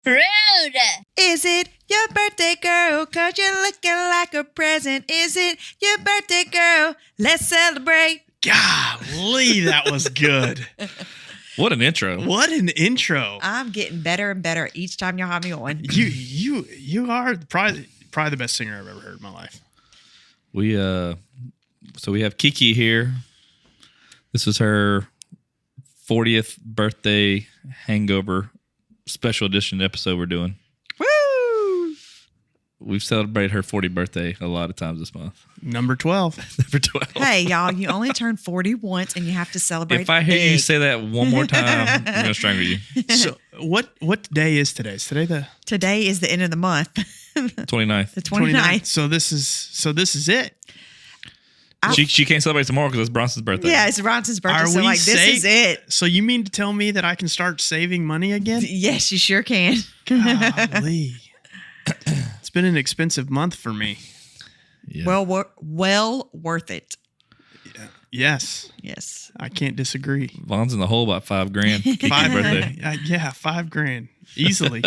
Rude. Is it your birthday, girl? 'Cause you're looking like a present. Is it your birthday, girl? Let's celebrate. Golly, that was good. What an intro. What an intro. I'm getting better and better each time y'all have me on. You are probably the best singer I've ever heard in my life. So we have Kiki here. This is her 40th birthday Hangover special edition episode we're doing. Woo! We've celebrated her 40th birthday a lot of times this month. Number 12. Number 12. Hey, y'all, you only turn 40 once and you have to celebrate. If I hear big. you say that one more time, I'm going to strangle you. So what day is today? Is today Today is the end of the month. 29th. The 29th. So this is it. She can't celebrate tomorrow because it's Bronson's birthday. Yeah, it's Ronson's birthday. Are so we this is it. So you mean to tell me that I can start saving money again? Yes, you sure can. Golly. It's been an expensive month for me. Yeah. Well worth it. Yeah. Yes. Yes. I can't disagree. Vaughn's in the hole about $5,000. Kiki's birthday. Yeah, $5,000 easily.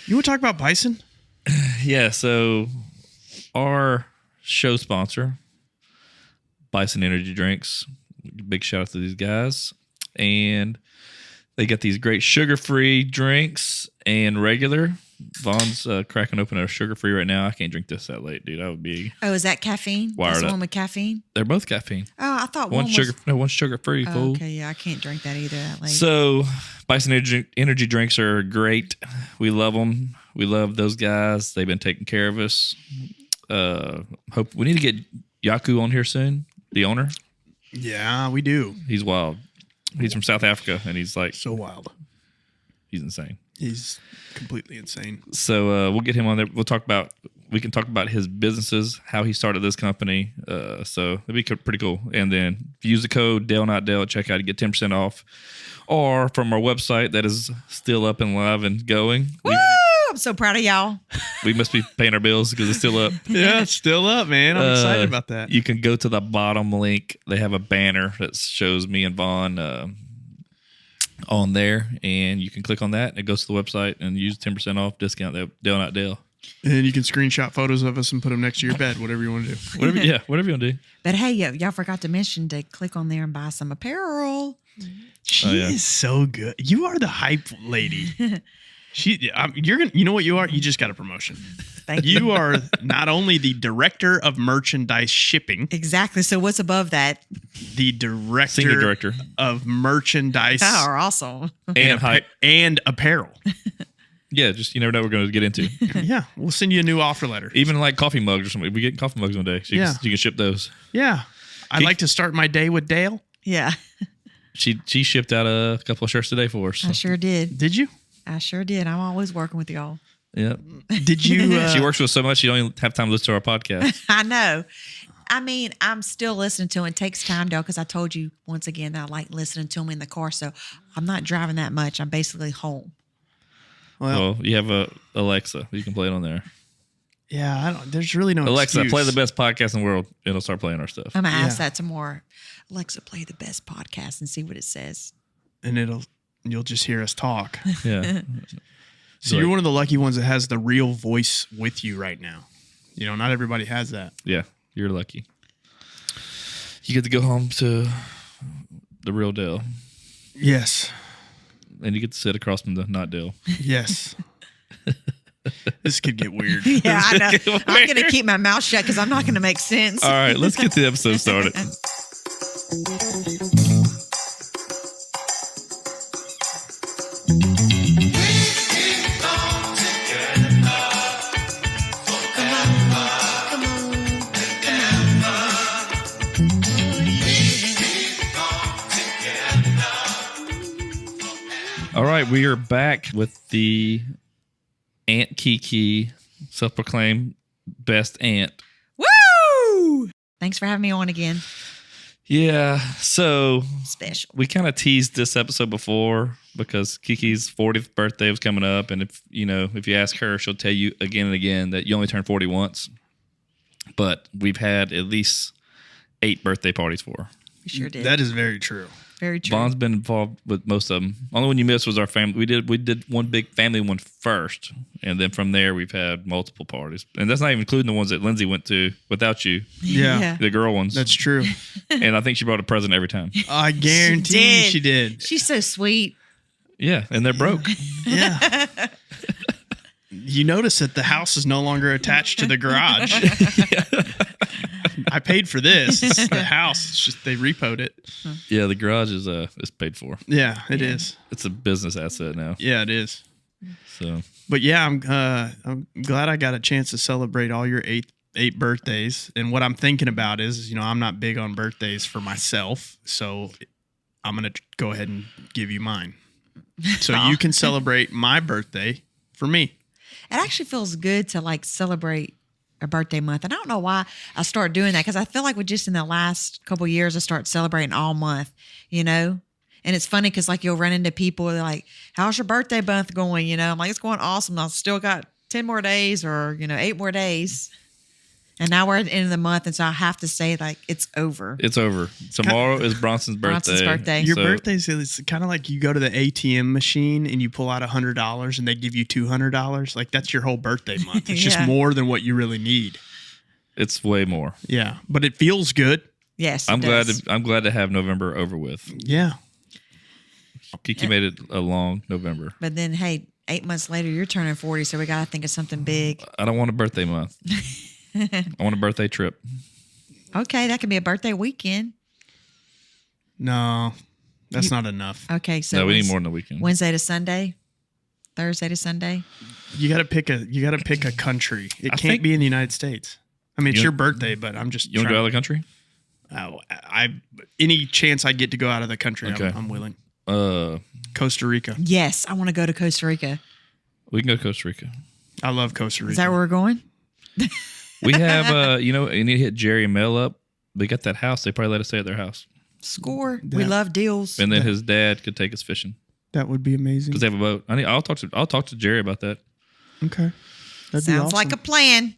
You want to talk about Bison? Yeah, so our show sponsor, Bison Energy Drinks. Big shout out to these guys. And they got these great sugar-free drinks and regular. Vaughn's cracking open a sugar-free right now. I can't drink this that late, dude. I would be Oh, is that caffeine? wired That's the up. one with caffeine? They're both caffeine. Oh, I thought one One's was... sugar. No, one's sugar-free. Oh, Fool. okay, yeah, I can't drink that either that late. So, Bison Energy drinks are great. We love them. We love those guys. They've been taking care of us. Hope we need to get Yaku on here soon. The owner. Yeah, we do. He's wild. He's from South Africa, and he's like So wild. he's insane. He's completely insane. So we'll get him on there. We can talk about his businesses, how he started this company. So it'd be pretty cool. And then use the code Dale Not Dale at checkout to get 10% off. Or from our website that is still up and live and going. Woo! I'm so proud of y'all. We must be paying our bills because it's still up. Yeah, it's still up, man. I'm excited about that. You can go to the bottom link. They have a banner that shows me and Vaughn on there, and you can click on that. It goes to the website and use 10% off discount. Dale Not Dale. And you can screenshot photos of us and put them next to your bed, whatever you want to do. Whatever you want to do. But hey, y'all forgot to mention to click on there and buy some apparel. She is so good. You are the hype lady. You're gonna. You know what you are? You just got a promotion. Thank you. You are not only the director of merchandise shipping, Exactly. So what's above that? the director, Senior director. of merchandise Oh, awesome. And hype. and apparel. Yeah, just you never know what we're going to get into. Yeah, we'll send you a new offer letter. Even like coffee mugs or something. We get coffee mugs one day. So you can ship those. Yeah, I'd like to start my day with Dale. Yeah, She shipped out a couple of shirts today for us. I sure did. Did you? I sure did. I'm always working with y'all. Yeah. Did you? She works with us so much she don't even have time to listen to our podcast. I know. I mean, I'm still listening to them. It takes time, though, because I told you once again that I like listening to them in the car. So I'm not driving that much. I'm basically home. Well, you have a Alexa. You can play it on there. Yeah, I don't. There's really no Alexa, excuse. play the best podcast in the world. It'll start playing our stuff. I'm going to ask Yeah. that tomorrow. Alexa, play the best podcast and see what it says. and you'll just hear us talk. Yeah. So you're one of the lucky ones that has the real voice with you right now. You know, not everybody has that. Yeah. You're lucky. You get to go home to the real Dale. Yes. And you get to sit across from the not Dale. Yes. This could get weird. Yeah, I know. I'm going to keep my mouth shut because I'm not going to make sense. All right, let's get the episode started. All right, we are back with the Aunt Kiki, self-proclaimed best aunt. Woo! Thanks for having me on again. Yeah, so Special. we kind of teased this episode before because Kiki's 40th birthday was coming up, and if you ask her, she'll tell you again and again that you only turn 40 once. But we've had at least 8 birthday parties for her. We sure did. That is very true. Very true. Vaughn's been involved with most of them. Only one you missed was our family. We did one big family one first, and then from there we've had multiple parties, and that's not even including the ones that Lindsay went to without you, Yeah. the girl ones. That's true. And I think she brought a present every time. I guarantee she did. She's so sweet. Yeah, and they're broke. Yeah. You notice that the house is no longer attached to the garage. I paid for this. It's the house. It's just they repoed it. Yeah, the garage is paid for. Yeah, it is. It's a business asset now. Yeah, it is. So, But yeah, I'm glad I got a chance to celebrate all your eight birthdays. And what I'm thinking about is, I'm not big on birthdays for myself, so I'm gonna go ahead and give you mine, so you can celebrate my birthday for me. It actually feels good to like celebrate a birthday month. And I don't know why I started doing that, because I feel like with just in the last couple of years, I started celebrating all month, And it's funny because like you'll run into people, they're like, how's your birthday month going? I'm like, it's going awesome. I've still got 10 more days or, 8 more days. And now we're at the end of the month. And so I have to say like it's over. it's over. Tomorrow is Bronson's birthday. Bronson's birthday. Your So, birthday's it's kind of like you go to the ATM machine and you pull out $100 and they give you $200. Like that's your whole birthday month. It's just Yeah. more than what you really need. It's way more. Yeah, but it feels good. Yes. I'm glad to have November over with. Yeah. Kiki made it a long November. But then, hey, 8 months later, you're turning 40. So we got to think of something big. I don't want a birthday month. I want a birthday trip. Okay. That could be a birthday weekend. No, that's not enough. Okay. So No, we need more than a weekend. Wednesday to Sunday, Thursday to Sunday. You got to pick a country. It I can't think- be in the United States. I mean, it's You- your birthday, but I'm just You want to go out of the country? any chance I get to go out of the country, Okay. I'm willing. Uh, Costa Rica. Yes. I want to go to Costa Rica. we can go to Costa Rica. I love Costa Rica. Is that where we're going? We have, you need to hit Jerry and Mel up. They got that house. They probably let us stay at their house. Score. We That- love deals. And then his dad could take us fishing That would be amazing. because they have a boat. I'll talk to Jerry about that. Okay. That'd be Sounds awesome. like a plan.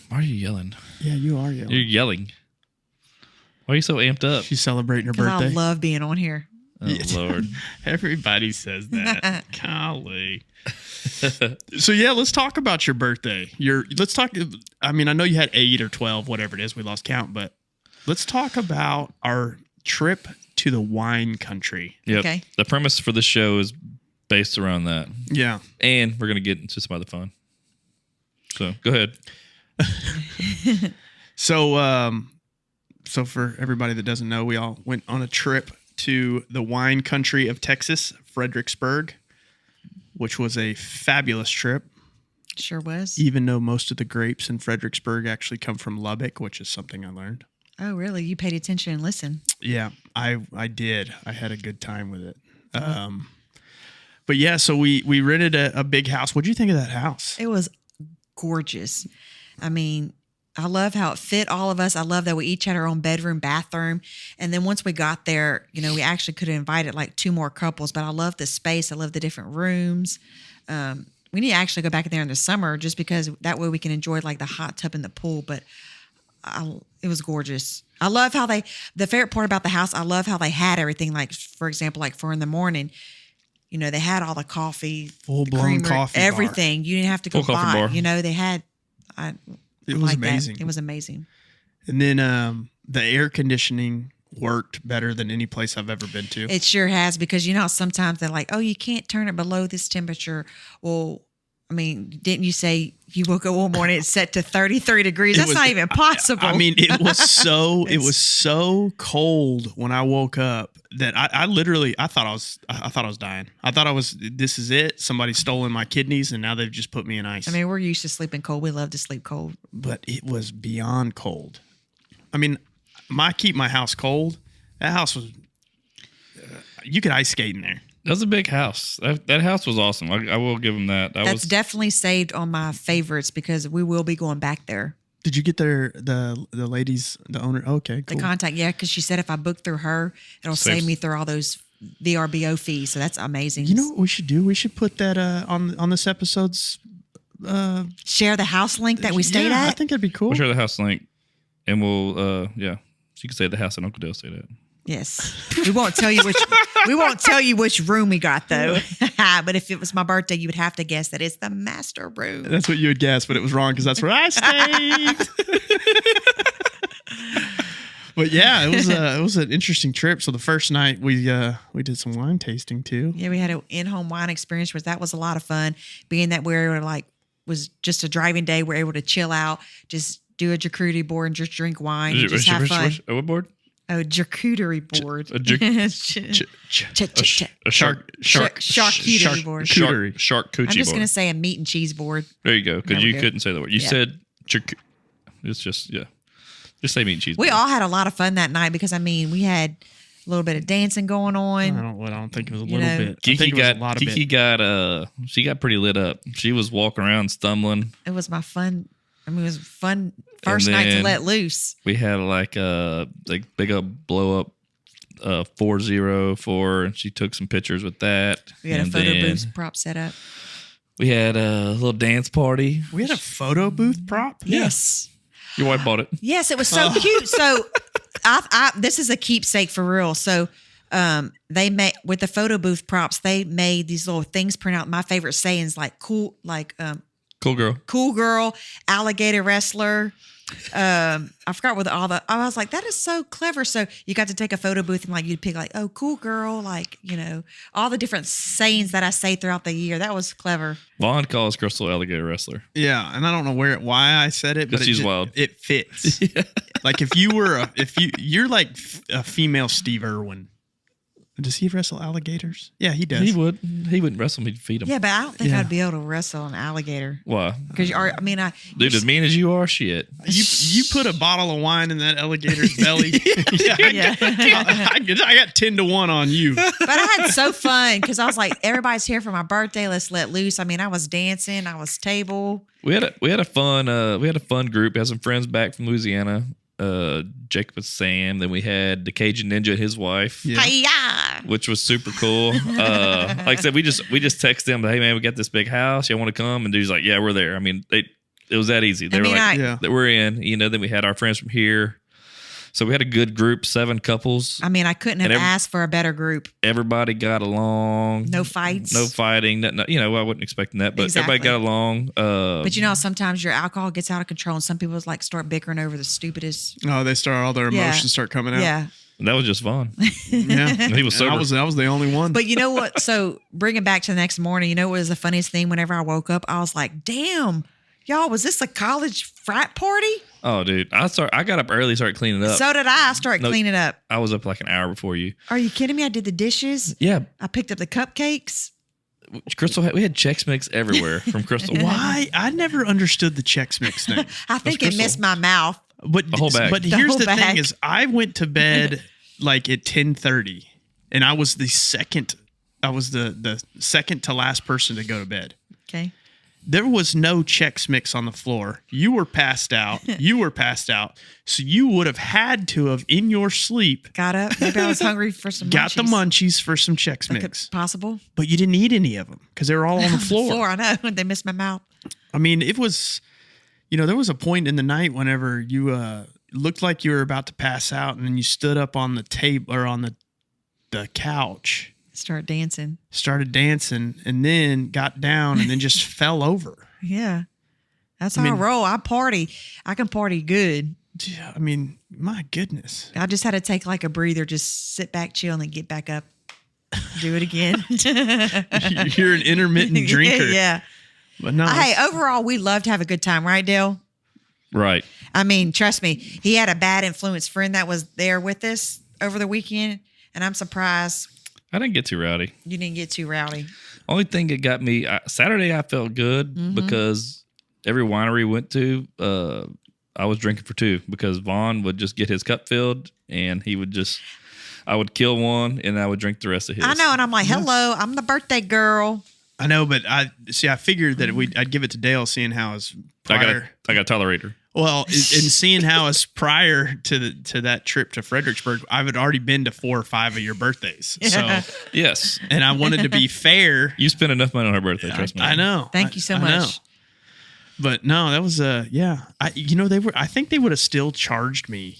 Why are you yelling? Yeah, you are yelling. You're yelling. Why are you so amped up? She's celebrating her Because I birthday. love being on here. Oh, Lord. Everybody says that. Golly. So yeah, let's talk about your birthday. Let's talk. I mean, I know you had 8 or 12, whatever it is. We lost count, but let's talk about our trip to the wine country. Yep. Okay. The premise for the show is based around that. Yeah. And we're going to get into some other fun. So go ahead. So for everybody that doesn't know, we all went on a trip to the wine country of Texas, Fredericksburg, which was a fabulous trip. Sure was. Even though most of the grapes in Fredericksburg actually come from Lubbock, which is something I learned. Oh, really? You paid attention and listened. Yeah, I did. I had a good time with it. But yeah, so we rented a big house. What'd you think of that house? It was gorgeous. I mean, I love how it fit all of us. I love that we each had our own bedroom, bathroom. And then once we got there, we actually could have invited like 2 more couples, but I love the space. I love the different rooms. We need to actually go back in there in the summer just because that way we can enjoy like the hot tub and the pool. But it was gorgeous. I love how the favorite part about the house, I love how they had everything. Like, for example, like for in the morning, they had all the coffee, Full-blown the coffee bar. everything. You didn't have to go Full coffee buy. bar. They had. It was like that. amazing. It was amazing. And then the air conditioning worked better than any place I've ever been to. It sure has, because how sometimes they're like, oh, you can't turn it below this temperature. Well, I mean, didn't you say you woke up one morning it's set to 33 degrees? That's not even possible. I mean, it was so cold when I woke up that I literally thought I was dying. I thought this is it. Somebody's stolen my kidneys and now they've just put me in ice. I mean, we're used to sleeping cold. We love to sleep cold. But it was beyond cold. I mean, keep my house cold. That house was you could ice skate in there. That was a big house. That house was awesome. I will give them that. That's definitely saved on my favorites because we will be going back there. Did you get the ladies, the owner? Okay, cool. The contact, yeah, because she said if I book through her, it'll save me through all those VRBO fees. So that's amazing. You know what we should do? We should put that on this episode's. Share the house link that we stayed I at. think that'd be cool. We'll share the house link, and we'll so you can stay at the house and Uncle Dale stayed at. Yes. We won't tell you which room we got though. But if it was my birthday, you would have to guess that it's the master room. That's what you would guess, but it was wrong because that's where I stayed. But yeah, it was an interesting trip. So the first night we did some wine tasting too. Yeah, we had an in-home wine experience, which that was a lot of fun. Being that we were was just a driving day, we're able to chill out, just do a charcuterie board and just drink wine and just have fun. What board? Oh, charcuterie board. Charcuterie board. Charcuterie. I'm just going to say a meat and cheese board. There you go, because you couldn't say the word. You said it's just, yeah. Just say meat and cheese. We all had a lot of fun that night because, I mean, we had a little bit of dancing going on. I don't think it was a little bit. Kiki got pretty lit up. She was walking around stumbling. It was my fun. I mean, it was fun first night to let loose. We had big up blow up 404, and she took some pictures with that. We had a photo booth prop set up. We had a little dance party. We had a photo booth prop? Yes. Your wife bought it. Yes, it was so cute. So this is a keepsake for real. So they made with the photo booth props, they made these little things print out. My favorite sayings like cool girl, alligator wrestler. I forgot what I was like, that is so clever. So you got to take a photo booth and you'd pick cool girl, all the different sayings that I say throughout the year. That was clever. Vaughn calls Crystal alligator wrestler. Yeah, and I don't know why I said it, but she's wild. It fits. Yeah. Like if you're like a female Steve Irwin. Does he wrestle alligators? Yeah, he does. He would. He wouldn't wrestle me to feed him. Yeah, but I don't think I'd be able to wrestle an alligator. Why? Because dude, as mean as you are, shit. You put a bottle of wine in that alligator's belly. I got 10-1 on you. But I had so fun because I was like, everybody's here for my birthday. Let's let loose. I mean, I was dancing. I was table. We had a fun group. We had some friends back from Louisiana. Jacob and Sam. Then we had the Cajun Ninja and his wife, which was super cool. Like I said, we just texted them, hey man, we got this big house. You want to come? And he's like, yeah, we're there. I mean, it was that easy. They were like, we're in. Then we had our friends from here. So we had a good group, 7 couples. I mean, I couldn't have asked for a better group. Everybody got along. No fights. No fighting. I wasn't expecting that, but everybody got along. But sometimes your alcohol gets out of control and some people start bickering over the stupidest. Oh, they start, all their emotions start coming out. Yeah. And that was just fun. Yeah. And he was sober. I was the only one. But you know what? So bring it back to the next morning. You know what was the funniest thing? Whenever I woke up, I was like, damn. Y'all, was this a college frat party? Oh, dude. I got up early, started cleaning up. So did I. I started cleaning up. I was up like an hour before you. Are you kidding me? I did the dishes. Yeah. I picked up the cupcakes. Crystal, we had Chex Mix everywhere from Crystal. Why? I never understood the Chex Mix thing. I think it missed my mouth. But the whole bag. But here's the thing is I went to bed at 10:30 and I was the second to last person to go to bed. Okay. There was no Chex Mix on the floor. You were passed out. So you would have had to have, in your sleep, got up. Maybe I was hungry for some got the munchies for some Chex Mix. Possible. But you didn't eat any of them because they were all on the floor. I know. They missed my mouth. I mean, it was, there was a point in the night whenever you looked like you were about to pass out and then you stood up on the table or on the couch. Started dancing and then got down and then just fell over. Yeah. That's how I roll. I party. I can party good. Yeah, I mean, my goodness. I just had to take a breather, just sit back, chill, and then get back up. Do it again. You're an intermittent drinker. Yeah. But no. Hey, overall, we love to have a good time, right, Dale? Right. I mean, trust me, he had a bad influence friend that was there with us over the weekend, and I'm surprised. I didn't get too rowdy. You didn't get too rowdy. Only thing that got me, Saturday I felt good because every winery we went to, I was drinking for 2 because Vaughn would just get his cup filled and I would kill one and I would drink the rest of his. I know, and I'm like, hello, I'm the birthday girl. I know, but I figured that I'd give it to Dale, seeing how his prior. I got a tolerator. Well, and seeing how us prior to that trip to Fredericksburg, I had already been to 4 or 5 of your birthdays. So yes, and I wanted to be fair. You spent enough money on her birthday, trust me. I know. Thank you so much. Know. But no, that was yeah. I think they would have still charged me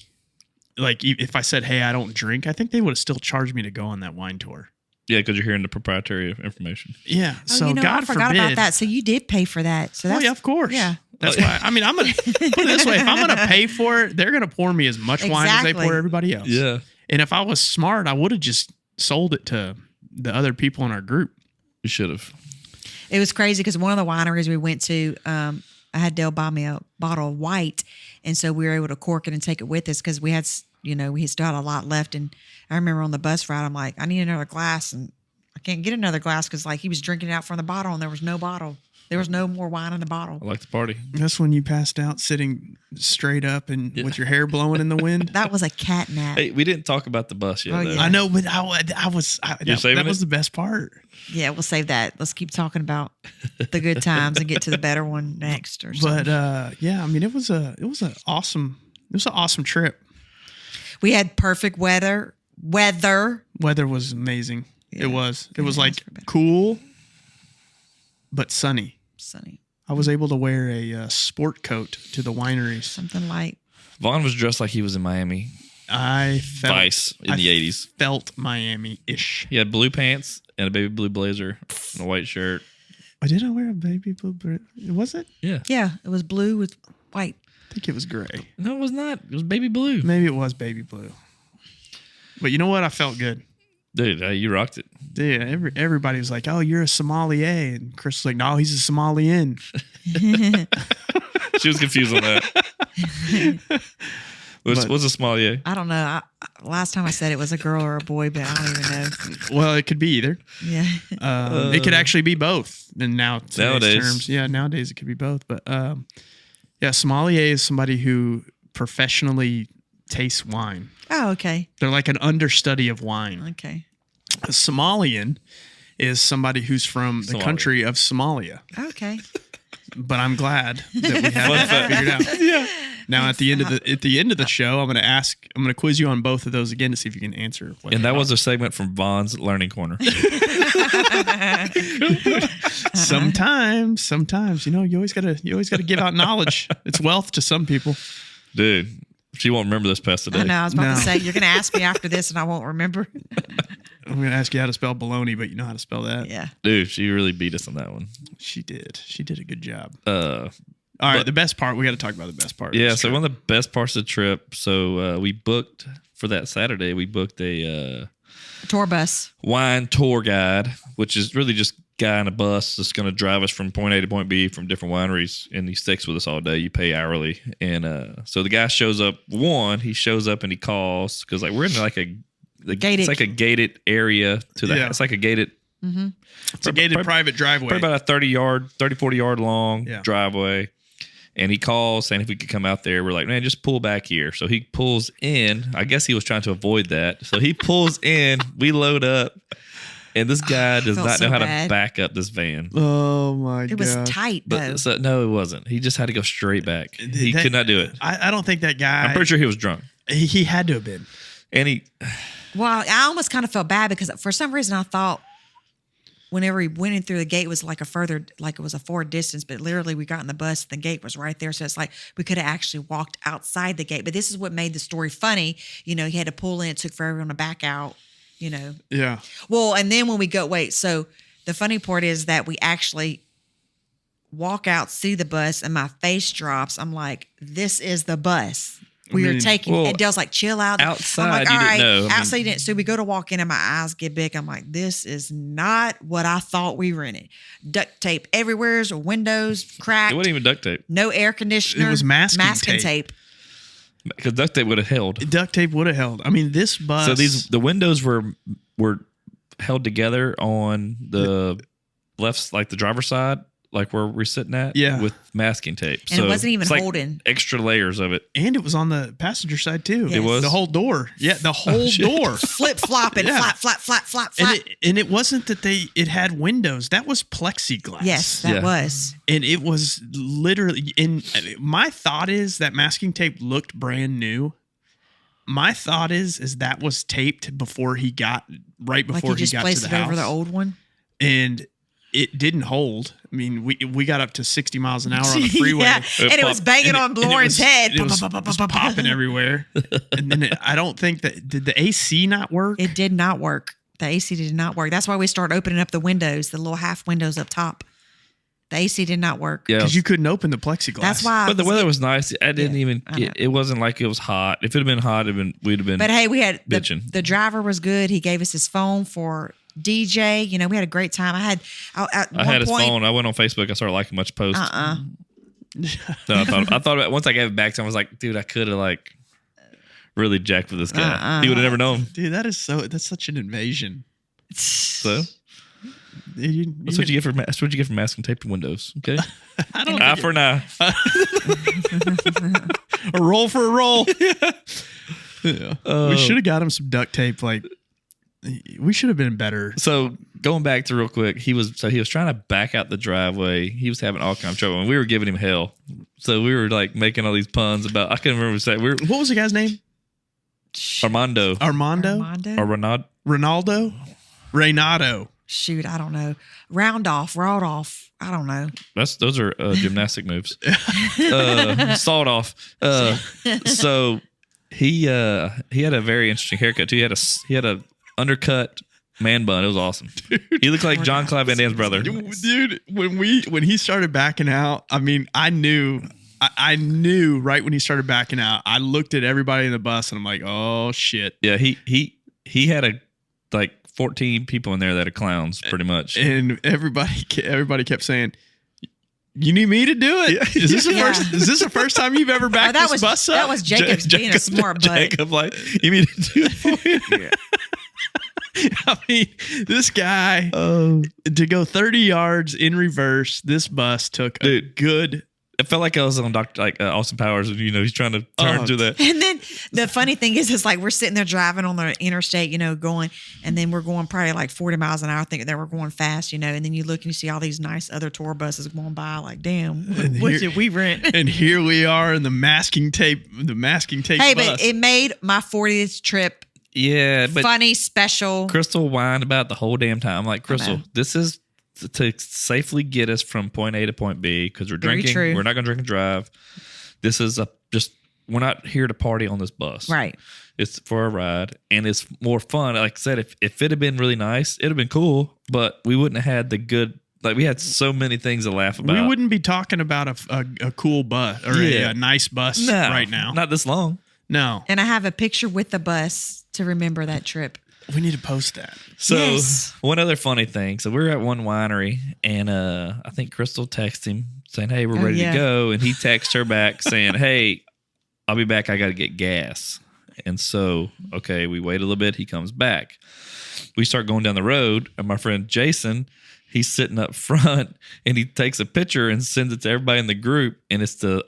like if I said, hey, I don't drink, I think they would have still charged me to go on that wine tour. Yeah, because you're hearing the proprietary information. Yeah. Oh, So God I forgot forbid. about that. So you did pay for that. So that's Yeah, of course. Yeah. That's why. I mean, I'm gonna put it this way: if I'm gonna pay for it, they're gonna pour me as much wine as they Exactly. pour everybody else. Yeah. And if I was smart, I would have just sold it to the other people in our group. You should have. It was crazy because one of the wineries we went to, I had Dale buy me a bottle of white, and so we were able to cork it and take it with us because we had still had a lot left. And I remember on the bus ride, I'm like, I need another glass, and I can't get another glass because like he was drinking it out from the bottle, and there was no bottle. There was no more wine in the bottle. I like the party. That's when you passed out sitting straight up and with your hair blowing in the wind. That was a cat nap. Hey, we didn't talk about the bus yet. Oh, though. yeah. I know, but that was it? the best part. Yeah, we'll save that. Let's keep talking about the good times and get to the better one next or something. But yeah, I mean, it was an awesome trip. We had perfect weather. Weather was amazing. Yeah. It was Couldn't like ask for better. cool, but sunny. Sunny. I was able to wear a sport coat to the wineries. Something light. Vaughn was dressed like he was in Miami I felt Vice in the 80s. Felt Miami-ish. He had blue pants and a baby blue blazer and a white shirt. Oh, did I wear a baby blue? Was it? Yeah. Yeah, it was blue with white. I think it was gray. No, it was not. It was baby blue. Maybe it was baby blue. But you know what? I felt good. Dude, you rocked it. Yeah, everybody was like, "Oh, you're a sommelier," and Chris was like, "No, he's a Somalian." She was confused on that. What's a sommelier? I don't know. Last time I said it was a girl or a boy, but I don't even know. Well, it could be either. Yeah. It could actually be both. And nowadays Nowadays. nowadays it could be both. But yeah, sommelier is somebody who professionally tastes wine. Oh, okay. They're like an understudy of wine. Okay. A Somalian is somebody who's from the Somalia. country of Somalia. Okay. But I'm glad that we have that figured out. Yeah. Now at the end of the show, I'm going to quiz you on both of those again to see if you can answer. what And they that are. was a segment from Vaughn's Learning Corner. Sometimes, you always gotta give out knowledge. It's wealth to some people. Dude, she won't remember this past today. I know. I was about No. to say, you're going to ask me after this and I won't remember. I'm going to ask you how to spell baloney, but you know how to spell that. Yeah. Dude, she really beat us on that one. She did. She did a good job. Uh, All right, But- the best part. We got to talk about the best part. of Yeah, this so trip. one of the best parts of the trip. So we booked for that Saturday. We booked a Tour bus. wine tour guide, which is really just a guy in a bus that's going to drive us from point A to point B from different wineries, and he sticks with us all day. You pay hourly, and so the guy shows up. He shows up and he calls because like we're in like Gated. it's like a gated area to the. Yeah. It's like a gated. Mm-hmm. it's a gated probably- private driveway. Probably about a 40 yard long Yeah. driveway. And he calls saying if we could come out there. We're like, man, just pull back here. So he pulls in. I guess he was trying to avoid that. So he pulls in. We load up. And this guy does felt not know so how bad. to back up this van. oh my god! It was tight, though. But so, no, it wasn't. He just had to go straight back. He That- could not do it. I don't think that guy. I'm pretty sure he was drunk. he had to have been. And he, Well, I almost kind of felt bad because for some reason I thought whenever he went in through the gate it was like it was a forward distance, but literally we got in the bus, the gate was right there. So it's like we could have actually walked outside the gate. But this is what made the story funny. He had to pull in, it took for everyone to back out, Yeah. Well, and then when we so the funny part is that we actually walk out, see the bus, and my face drops. I'm like, this is the bus. We are taking, well, and Dale's like, chill out. outside, I'm like, you all didn't right, know. I mean- outside you didn't. So we go to walk in and my eyes get big. I'm like, this is not what I thought we were in it. Duct tape everywhere, windows cracked, it wasn't even duct tape no air conditioner. It was masking tape. tape. because duct tape would have held. Duct tape would have held. I mean, this bus. So the windows were held together on the left, like the driver's side, like where we're sitting at, Yeah. with masking tape. And it wasn't even it's like holding. extra layers of it. and it was on the passenger side too. Yes. It was? the whole door. Yeah, the whole shit. door. Flip flopping, Yeah. flap. And it wasn't that it had windows. That was plexiglass. Yes, that Yeah. was. And it was literally. And my thought is that masking tape looked brand new. My thought is that was taped before he got Like before you just he got placed to it the over the house. old one. And it didn't hold. I mean, we got up to 60 miles an hour on the freeway. Yeah, and it was banging on Lauren's head. It was popping everywhere. And then I don't think that, did the AC not work? It did not work. The AC did not work. That's why we started opening up the windows, the little half windows up top. The AC did not work. Yeah. Because you couldn't open the plexiglass. That's why. But the weather was nice. I didn't even. I know. It wasn't like it was hot. If it had been hot, we'd have been. But hey, we had bitching. The driver was good. He gave us his phone for DJ. You know, we had a great time. I had his phone. I went on Facebook. I started liking a bunch of posts. So I thought once I gave it back to him, I was like, dude, I could have like really jacked with this guy. He would have never known. Dude, that's such an invasion. So that's what you get for masking tape to windows. Okay, I don't eye for an eye. A roll for a roll. Yeah. We should have got him some duct tape. Like, we should have been better. So going back to real quick, he was trying to back out the driveway. He was having all kinds of trouble, and we were giving him hell. So we were like making all these puns about. I can't remember what was the guy's name? Armando. Or Ronaldo. Reynado. Shoot, I don't know. Round off. I don't know. Those are gymnastic moves. Sawed off. So he had a very interesting haircut too. He had a undercut man bun. It was awesome. He looked like John Clive Van Damme's brother. Dude, when he started backing out, I mean, I knew right when he started backing out. I looked at everybody in the bus and I'm like, oh shit. Yeah, he had like 14 people in there that are clowns, pretty much. And everybody kept saying, "You need me to do it." Yeah. Is this the first time you've ever backed this bus up? That was Jacob's being a smart butt. Jacob, like, you mean to do it for you? Yeah. I mean, this guy to go 30 yards in reverse. This bus took a good. It felt like I was on Austin Powers, and he's trying to turn to that. And then the funny thing is, it's like we're sitting there driving on the interstate, going, and then we're going probably like 40 miles an hour, thinking that we're going fast, and then you look and you see all these nice other tour buses going by, like, damn, what did we rent? And here we are in the masking tape. Hey, bus. but it made my 40th trip. Yeah, but funny, special. Crystal whined about it the whole damn time. I'm like, Crystal, this is to safely get us from point A to point B because we're drinking. True. We're not going to drink and drive. This is we're not here to party on this bus. Right. It's for a ride, and it's more fun. Like I said, if it had been really nice, it'd have been cool, but we wouldn't have had the good. Like, we had so many things to laugh about. We wouldn't be talking about a cool bus or a nice bus right now. Not this long. No. And I have a picture with the bus to remember that trip. We need to post that. So one other funny thing. So we were at one winery, and I think Crystal texted him saying, "Hey, we're ready to go." And he texted her back saying, "Hey, I'll be back. I got to get gas." And so, okay, we wait a little bit. He comes back. We start going down the road, and my friend Jason, he's sitting up front, and he takes a picture and sends it to everybody in the group. And it's the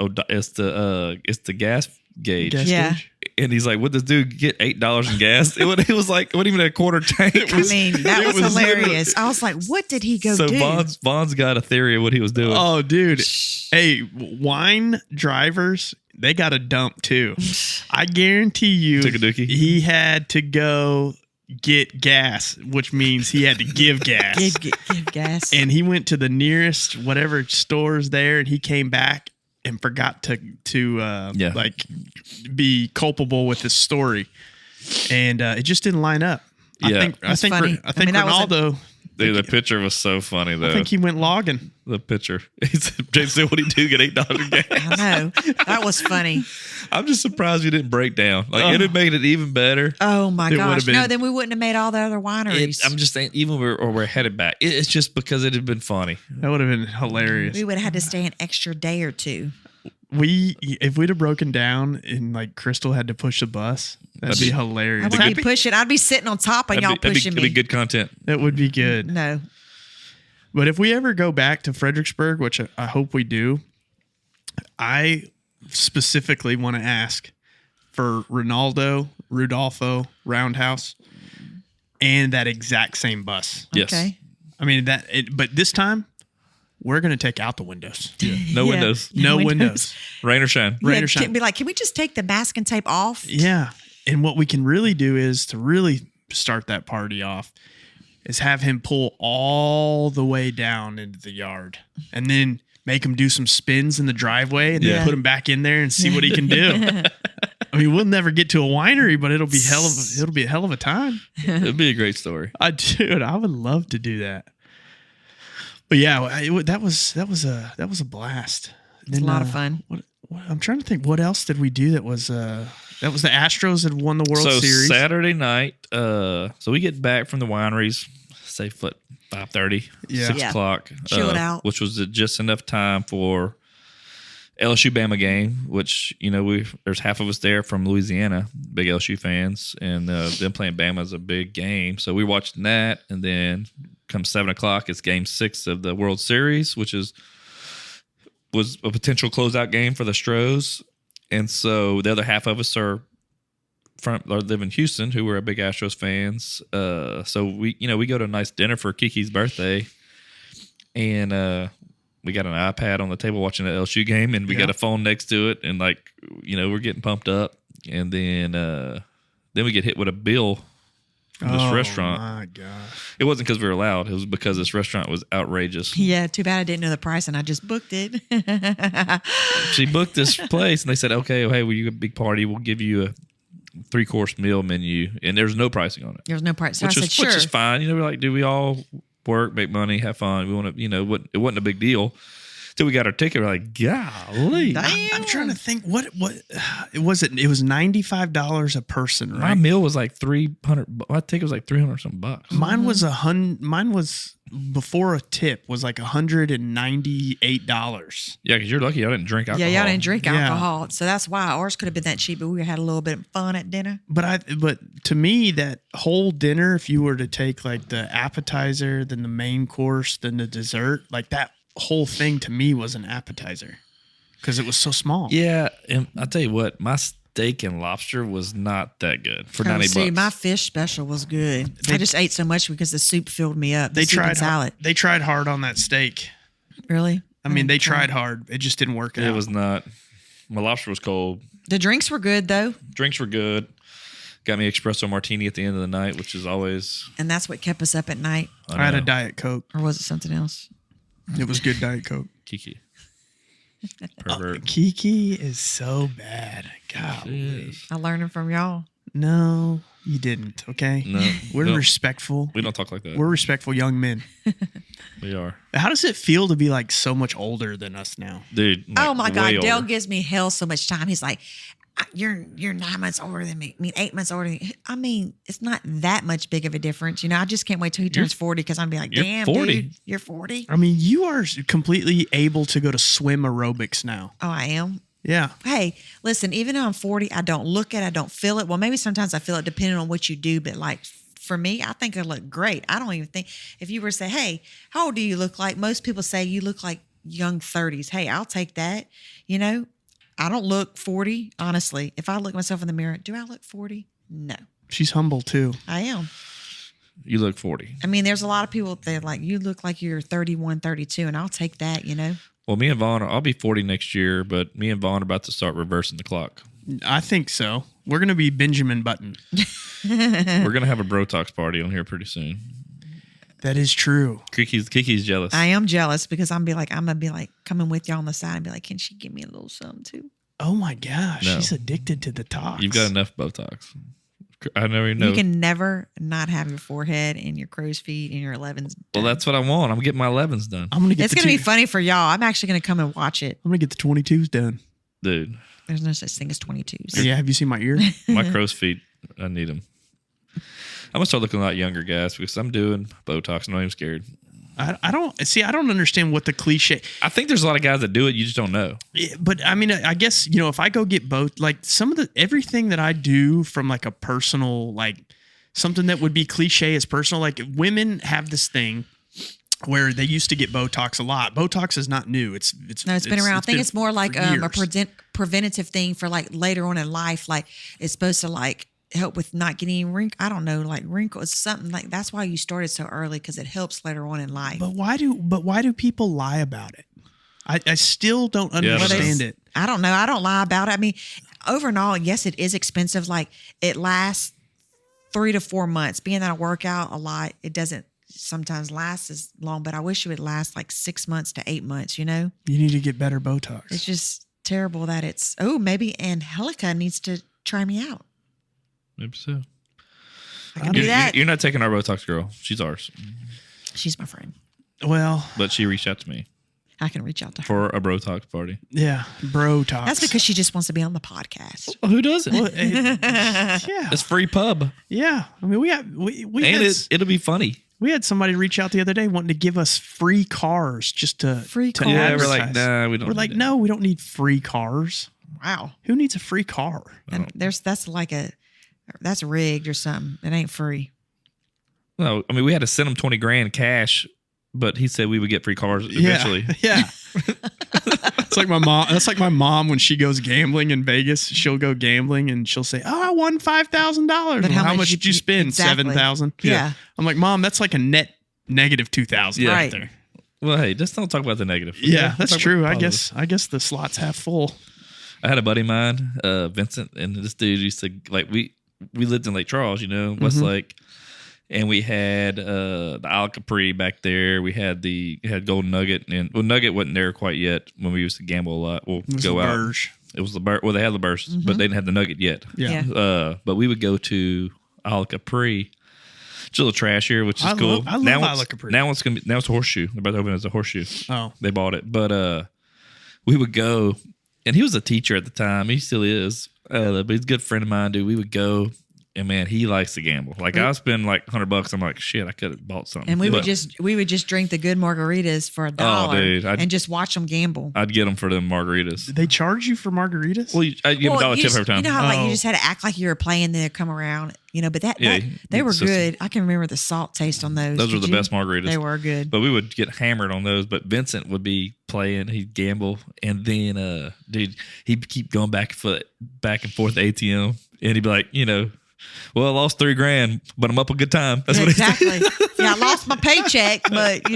gas gauge. Gauge. And he's like, "What this dude get $8 in gas?" It was like, it wasn't even a quarter tank. That was hilarious. I was like, what did he go do? So Vaughn's got a theory of what he was doing. Oh, dude. Hey, wine drivers, they got a dump too. I guarantee you he had to go get gas, which means he had to give gas. give gas. And he went to the nearest whatever stores there, and he came back and forgot to be culpable with his story, and it just didn't line up. I think Ronaldo. Dude, the picture was so funny though. I think he went logging. The picture. He said, James said, "What did he do? Get $8 in gas?" I know. That was funny. I'm just surprised we didn't break down. Like, it'd have made it even better. Oh my gosh! No, then we wouldn't have made all the other wineries. I'm just saying, even we're headed back. It's just because it had been funny. That would have been hilarious. We would have had to stay an extra day or two. If we'd have broken down and like Crystal had to push the bus, that'd be hilarious. I wouldn't be pushing. I'd be sitting on top and y'all pushing me. It'd be good content. That would be good. No. But if we ever go back to Fredericksburg, which I hope we do, I specifically want to ask for Rudolfo Roundhouse and that exact same bus. Yes. Okay. I mean, but this time we're going to take out the windows. Yeah. No windows. No windows. Rain or shine. Rain or shine. Be like, can we just take the masking tape off? Yeah. And what we can really do is to really start that party off. is have him pull all the way down into the yard and then make him do some spins in the driveway and then put him back in there and see what he can do. I mean, we'll never get to a winery, but it'll be a hell of a time. It'd be a great story. I would love to do that. But yeah, that was a blast. It's a lot of fun. What, I'm trying to think, what else did we do that was the Astros that won the World Series. Saturday night, so we get back from the wineries, say 5:30, 6 o'clock. Chill it out. Which was just enough time for LSU Bama game, which, there's half of us there from Louisiana, big LSU fans, and them playing Bama is a big game. So we watched that, and then come 7 o'clock, it's game 6 of the World Series, which was a potential closeout game for the Stros. And so the other half of us live in Houston, who were big Astros fans. So we go to a nice dinner for KiKi's birthday, and we got an iPad on the table watching the LSU game, and we got a phone next to it, and we're getting pumped up, and then we get hit with a bill from this restaurant. Oh my gosh! It wasn't because we were loud; it was because this restaurant was outrageous. Yeah, too bad I didn't know the price, and I just booked it. She booked this place, and they said, "Okay, well, hey, you got a big party. We'll give you a 3-course meal menu," and there's no pricing on it. There's no price, so I said, which is fine. We're like, do we all work, make money, have fun? We want to, it wasn't a big deal. Till we got our ticket, we're like, golly. I'm trying to think what it was. It was $95 a person, right? My meal was like $300. My ticket was like $300 some bucks. Mine was Mine was before a tip was like $198. Yeah, because you're lucky I didn't drink alcohol. Yeah, y'all didn't drink alcohol, so that's why ours could have been that cheap. But we had a little bit of fun at dinner. But to me, that whole dinner, if you were to take like the appetizer, then the main course, then the dessert, like that whole thing to me was an appetizer because it was so small. Yeah, and I'll tell you what, my steak and lobster was not that good for $90. My fish special was good. I just ate so much because the soup filled me up. They tried salad. They tried hard on that steak. Really? I mean, they tried hard. It just didn't work out. It was not. My lobster was cold. The drinks were good though. Drinks were good. Got me espresso martini at the end of the night, which is always. And that's what kept us up at night. I had a Diet Coke. Or was it something else? It was good Diet Coke. Kiki. Pervert. Kiki is so bad. God. I learned it from y'all. No, you didn't. Okay. No. We're respectful. We don't talk like that. We're respectful young men. We are. How does it feel to be like so much older than us now? Dude. Oh my God. Older. Dale gives me hell so much time. He's like, you're 9 months older than me. I mean, 8 months older than me. I mean, it's not that much big of a difference. I just can't wait till he turns 40 because I'm be like, damn, 40. dude, you're 40. I mean, you are completely able to go to swim aerobics now. Oh, I am. Yeah. Hey, listen, even though I'm 40, I don't look it. I don't feel it. Well, maybe sometimes I feel it depending on what you do. But like for me, I think I look great. I don't even think if you were to say, hey, how old do you look like? Most people say you look like young 30s. Hey, I'll take that. I don't look 40, honestly. If I look myself in the mirror, do I look 40? No. She's humble too. I am. You look 40. I mean, there's a lot of people that like, you look like you're 31, 32, and I'll take that, Well, me and Vaughn, I'll be 40 next year, but me and Vaughn are about to start reversing the clock. I think so. We're going to be Benjamin Button. We're going to have a Bro Talks party on here pretty soon. That is true. KiKi's jealous. I am jealous because I'm going to be like coming with y'all on the side and be like, can she give me a little something too? Oh my gosh. No. She's addicted to the talks. You've got enough Botox. I never know. You can never not have your forehead and your crow's feet and your 11s done. Well, that's what I want. I'm getting my 11s done. I'm gonna get it's going to be funny for y'all. I'm actually going to come and watch it. I'm going to get the 22s done. Dude. There's no such thing as 22s. Yeah, have you seen my ear? My crow's feet, I need them. I'm going to start looking a lot younger, guys, because I'm doing Botox. I'm not even scared. I don't understand what the cliche. I think there's a lot of guys that do it. You just don't know. Yeah, but I mean, I guess, if I go get both, like everything that I do from like a personal, like something that would be cliche as personal, like women have this thing where they used to get Botox a lot. Botox is not new. It's been around. I think it's more like a preventative thing for like later on in life. Like it's supposed to like help with not getting wrinkles. I don't know, like wrinkles, something like that's why you started so early because it helps later on in life. But why do people lie about it? I still don't understand it. I don't know. I don't lie about it. I mean, overall, yes, it is expensive. Like it lasts 3 to 4 months. Being that I work out a lot, it doesn't sometimes lasts as long, but I wish it would last like 6 months to 8 months, you know? You need to get better Botox. It's just terrible that it's, maybe Angelica needs to try me out. Maybe so. I can do that. You're not taking our Botox girl. She's ours. She's my friend. Well, But she reached out to me I can reach out to her. for a Botox party. yeah, Brotox. That's because she just wants to be on the podcast. Who doesn't? Well, yeah, It's free pub. yeah. I mean, we And had, it'll be funny. we had somebody reach out the other day wanting to give us free cars just to Free to cars? Yeah, we're like, advertise. nah, we don't. We're like, need no, we don't need free cars. Wow. Who needs a free car? And that's rigged or something. It ain't free. it. No, I mean, we had to send him 20 grand cash, but he said we would get free cars eventually. Yeah. It's like my mom. That's like my mom when she goes gambling in Vegas. She'll go gambling and she'll say, "Oh, I won $5,000." But How much did you spend? exactly. $7,000. Yeah. I'm like, Mom, that's like a net negative 2,000 Yeah. right Right. there. Well, hey, just don't talk about the negative. Yeah, that's Talk about true. the I positive. guess the slot's half full. I had a buddy of mine, Vincent, and this dude used to like we lived in Lake Charles, Westlake, and we had the Isle Capri back there. We had Golden Nugget, and Nugget wasn't there quite yet when we used to gamble a lot. We'll It was go the out. Burge. It was the Burge. Well, they had the Burge, but they didn't have the Nugget yet. Yeah. Yeah. But we would go to Isle Capri. It's a little trashier, which is I cool. love now Isle it's, Capri. Now it's a horseshoe. They're about to open it as a horseshoe. Oh. They bought it, but we would go, and he was a teacher at the time. He still is, but he's a good friend of mine, dude. We would go, and man, he likes to gamble. Like I spend like $100. I'm like, shit, I could have bought something. And we would But just drink the good margaritas for $1 dude, and just watch them gamble. I'd get them for them margaritas. Did they charge you for margaritas? Well, I give a dollar you tip just- every time. You know how like Oh. you just had to act like you were playing, then come around, but Yeah, they were it's just- good. I can remember the salt taste on those. Those were Did the you? best margaritas. They were good. But we would get hammered on those. But Vincent would be playing, he'd gamble, and then dude, he'd keep going back and forth the ATM, and he'd be like, well, I lost $3,000, but I'm up a good time. That's what he said. Exactly. Yeah, I lost my paycheck, but We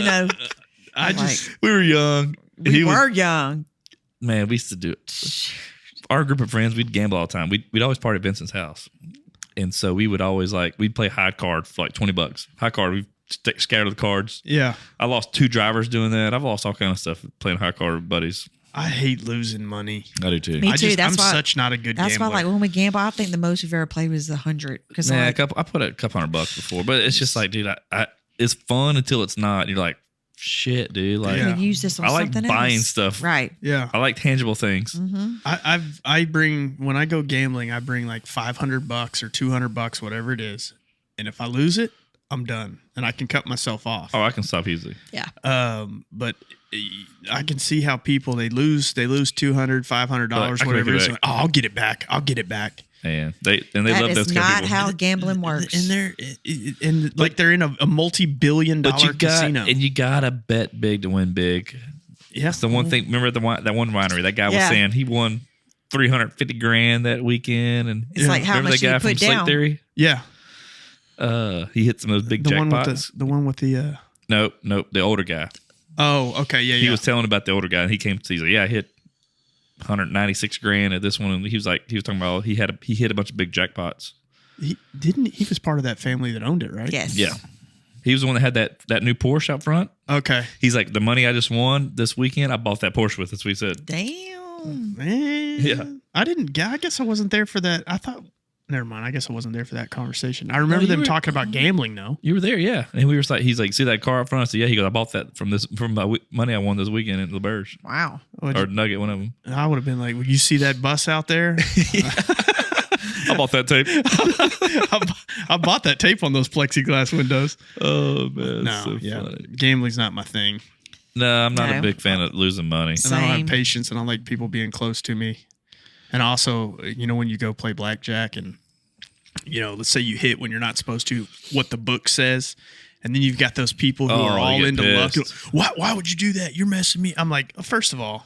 were young. and we he were was, young. man, we used to do it. Our group of friends, we'd gamble all the time. We'd always party at Vincent's house. And so we would always we'd play high card for like $20. High card, we'd scatter the cards. Yeah. I lost 2 drivers doing that. I've lost all kind of stuff playing high card with buddies. I hate losing money. I do too. Me too. I'm such not a good That's gambler. why, like when we gamble, I think the most we've ever played was 100. Because Yeah, I put a couple $100 before, but it's just like, dude, I it's fun until it's not. You're like, shit, dude. Like, Yeah. we use this on I like something buying else. stuff. Right. yeah. I like tangible things. Mm-hmm. I bring when I go gambling, I bring like $500 or $200, whatever it is, and if I lose it, I'm done, and I can cut myself off. Oh, I can stop easily. Yeah. But I can see how people they lose $200, $500, I can whatever make it it is. back. Oh, I'll get it back. I'll get it back. And they That love those is kind of not people. how gambling works. And they're in a multi-billion-dollar casino. And you gotta bet big to win big. Yeah. That's the one thing. Remember that one winery? That guy was Yeah. saying he won $350,000 that weekend. And It's like how remember much that guy you from put Slate down. Theory? Yeah. He hit some of those big The one jackpots. with the Nope, the older guy. Oh, okay. Yeah, He yeah. was telling about the older guy, and he came to. He's like, "Yeah, I hit $196,000 at this one." And he was talking about he hit a bunch of big jackpots. He was part of that family that owned it, right? Yes. Yeah, he was the one that had that new Porsche out front. Okay. He's like, the money I just won this weekend, I bought that Porsche with. That's what he said. Damn. Man. Yeah. I guess I wasn't there for that. I thought, never mind. I guess I wasn't there for that conversation. I remember you them were- talking about gambling, though. You were there, yeah. And we were like, he's like, see that car up front? I said, yeah. He goes, I bought that from my money I won this weekend at the Burge Wow. or Nugget, one of them. I would have been like, well, you see that bus out there? I bought that tape. I bought that tape on those plexiglass windows. Oh man, No, so yeah. funny. Gambling's not my thing. No, I'm not No. a big fan of losing money. And I don't Same. have patience, and I like people being close to me. And also, when you go play blackjack and, let's say you hit when you're not supposed to, what the book says, and then you've got those people who Oh, are they all get into luck. pissed. Why would you do that? You're messing me. I'm like, first of all,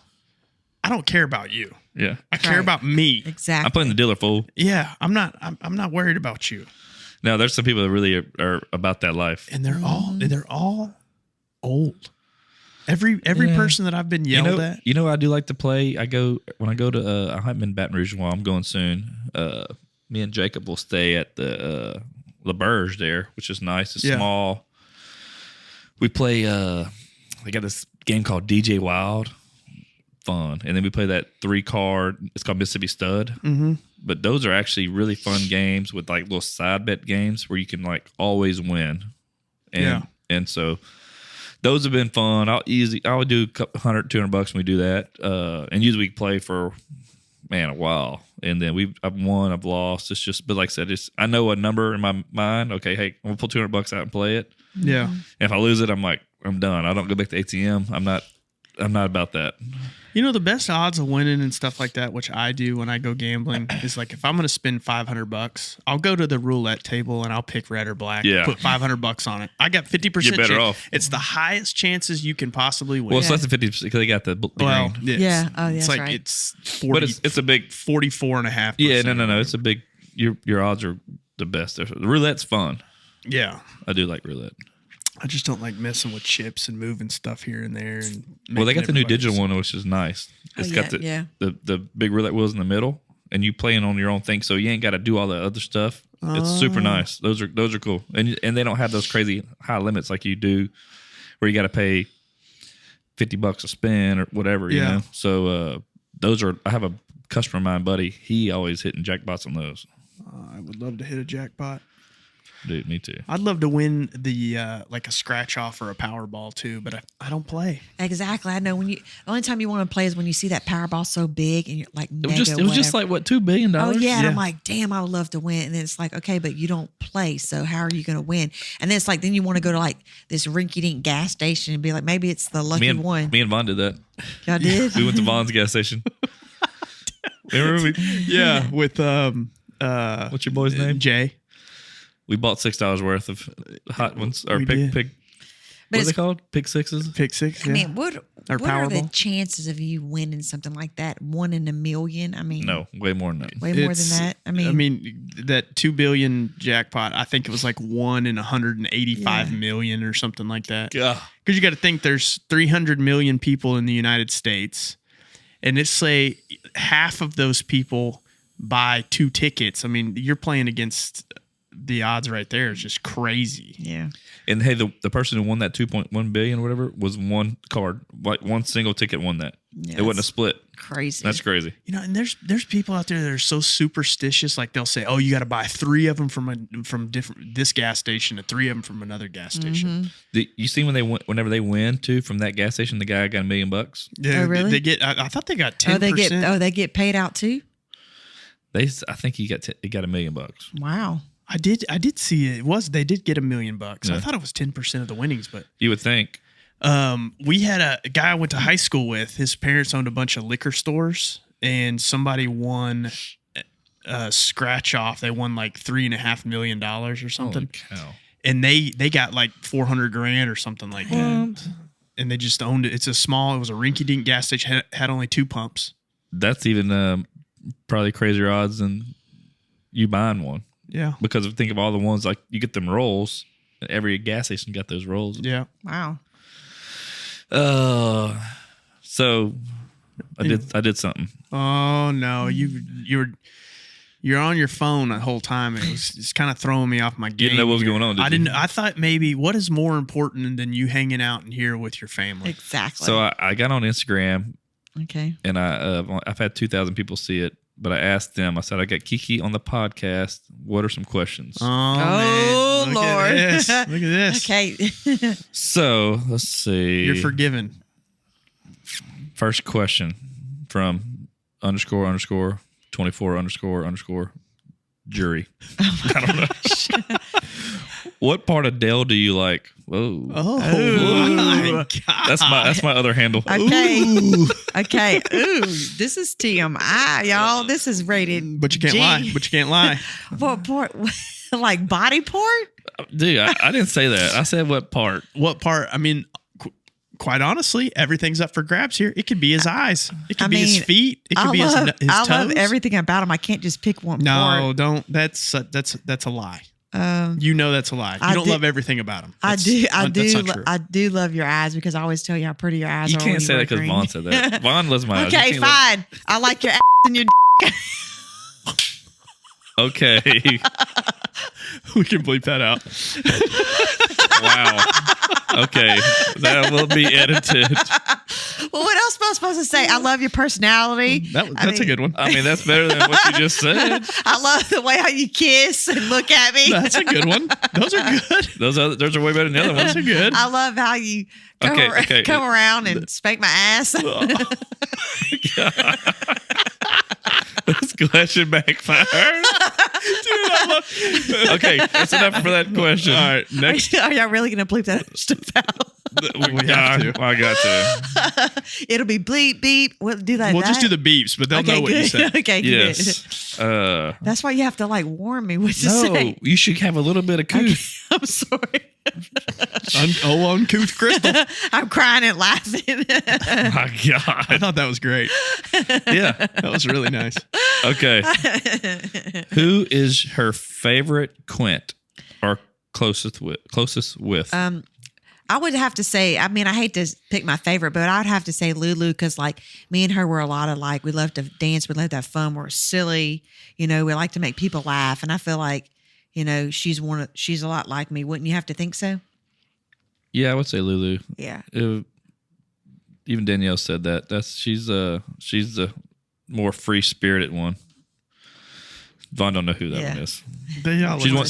I don't care about you. Yeah, I care Right. about me. Exactly. I'm playing the dealer fool. Yeah, I'm not worried about you. Now, there's some people that really are about that life. And they're all old. Every Yeah. person that I've been yelled at. I do like to play. When I go to I haven't been in Baton Rouge in a while. I'm going soon. Me and Jacob will stay at the Burge there, which is nice. It's Yeah. small. We play. They got this game called DJ Wild. Fun, and then we play that 3-card. It's called Mississippi Stud. Mm-hmm. But those are actually really fun games with like little side bet games where you can like always win. And so those have been fun. I would do $100, $200 when we do that. And usually we play for a while. And then I've won, I've lost. It's just, but like I said, I know a number in my mind. Okay, hey, I'm gonna pull $200 out and play it. Yeah. And if I lose it, I'm like, I'm done. I don't go back to ATM. I'm not about that. You know, the best odds of winning and stuff like that, which I do when I go gambling, is like if I'm going to spend $500, I'll go to the roulette table and I'll pick red or black. Yeah. Put $500 on it. I got 50%. You're better chance. off. It's the highest chances you can possibly win. Well, it's less than 50% because they got the well, green. Yeah. Oh, it's that's like right. it's 40, But it's a big 44.5%. Yeah, no. It's a big. Your odds are the best. The roulette's fun. Yeah. I do like roulette. I just don't like messing with chips and moving stuff here and there. And Well, they got the new making digital everybody- one, which is nice. It's yeah, got the, yeah. the big roulette wheels in the middle, and you playing on your own thing, so you ain't got to do all the other stuff. It's super nice. Those are cool, and they don't have those crazy high limits like you do, where you got to pay $50 a spin or whatever. You Yeah. know, so those are. I have a customer of mine, buddy. He always hitting jackpots on those. I would love to hit a jackpot. Dude, me too. I'd love to win the like a scratch off or a Powerball too, but I don't play. Exactly. I know the only time you want to play is when you see that Powerball so big and you're like, It was just like what $2 billion. oh yeah. And Yeah. I'm like, damn, I would love to win. And then it's like, okay, but you don't play, so how are you going to win? And then it's like, then you want to go to like this rinky-dink gas station and be like, maybe it's the lucky one. Me and Vaughn did that. Y'all did? We went to Vaughn's gas station. Remember Yeah, with what's your boy's name? Jay. We bought $6 worth of hot ones or We pig. But What are they it's- called? Pig sixes. Pick six. I Yeah. mean, what Or are the Powerball. chances of you winning something like that? 1 in a million? I mean, No, way more than that. way more It's- than that. I mean, that 2 billion jackpot. I think it was like 1 in 185 Yeah. million or something like that. Yeah. Because you got to think there's 300 million people in the United States, and it's say half of those people buy 2 tickets. I mean, you're playing against the odds right there. Is just crazy. yeah. And hey, the person who won that 2.1 billion or whatever was one card, like one single ticket won that. Yeah, It wasn't a that's split. Crazy. That's crazy. You know, and there's people out there that are so superstitious. Like they'll say, "Oh, you got to buy 3 of them from this gas station and 3 of them from another gas station." You see whenever they win too from that gas station, the guy got $1 million. Yeah, Oh, really? They get. I thought they got 10%. They get paid out too? I think he got $1 million. Wow. I did see it. They did get $1 million. Yeah. I thought it was 10% of the winnings, but You would think. we had a guy I went to high school with. His parents owned a bunch of liquor stores, and somebody won a scratch off. They won like $3.5 million or something, Holy cow. and they got like $400,000 or something like that. And they just owned it. It was a rinky-dink gas station. Had only 2 pumps. That's even probably crazier odds than you buying one. Yeah, Because think of all the ones like you get them rolls. And every gas station got those rolls. yeah. Wow. So I did something. Oh no, you're on your phone the whole time. It's kind of throwing me off my game. didn't know what was here. going on, did I you? didn't. I thought maybe what is more important than you hanging out in here with your family? Exactly. So I got on Instagram okay. and I've had 2,000 people see it, but I asked them. I said I got Kiki on the podcast. What are some questions? Oh, man. Look Lord. at this. Look at this. Okay. So let's see. You're forgiven. First question from __24 _ jury. I don't know. What part of Dell do you like? Whoa. Oh, Ooh. my God. That's my other handle. Okay. Ooh. Okay. Ooh, this is TMI, y'all. This is rated. But you can't G. lie. But you can't lie. What part? Like body part? Dude, I didn't say that. I said what part. What part? I mean, quite honestly, everything's up for grabs here. It could be his eyes. It could be his feet. It could be his toes. I love everything about him. I can't just pick one No, part. don't. That's a lie. You know that's a lie. You I don't do- love everything about him. I That's not true. do love your eyes because I always tell you how pretty your eyes You are. can't when say wear that because green. Vaughn said that. Vaughn loves my eyes. You Okay, can't let- fine. I like your ass and your. Okay. We can bleep that out. Wow. Okay, that will be edited. Well, what else am I supposed to say? I love your personality. That's a good one. I mean, that's better than what you just said. I love the way how you kiss and look at me. That's a good one. Those are good. Those are way better than the other ones. Those are good. I love how you come around and spank my ass. This question backfired. Dude, okay, that's enough for that question. All right, next. Are y'all really going to bleep that stuff out? We have to. I got to. It'll be bleep, beep. We'll do that. We'll just do the beeps, but they'll know what you said. Okay, good. Yes. That's why you have to like warn me what to No, say. you should have a little bit of couth. I'm sorry. Uncouth Crystal. I'm crying and laughing. My God. I thought that was great. Yeah. That was really nice. Okay. Who is her favorite Quint or closest with? I would have to say, I mean, I hate to pick my favorite, but I would have to say Lulu because, like, me and her were a lot of like, we love to dance, we love to have fun, we're silly, we like to make people laugh, and I feel like, she's a lot like me. Wouldn't you have to think so? Yeah, I would say Lulu. Yeah. Even Danielle said that. She's the more free spirited one. Vaughn don't know who that one is.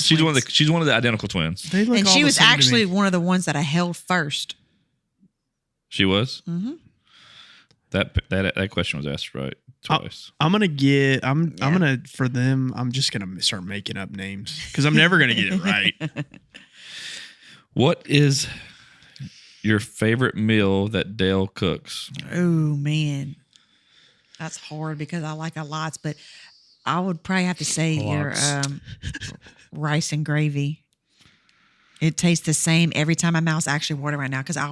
She's one of the identical twins. And she was actually one of the ones that I held first. She was? Mm-hmm. That question was asked right twice. I'm gonna for them, I'm just gonna start making up names because I'm never gonna get it right. What is your favorite meal that Dale cooks? Oh man. That's hard because I like a lot, but I would probably have to say your rice and gravy. It tastes the same every time. My mouth's actually watering right now because I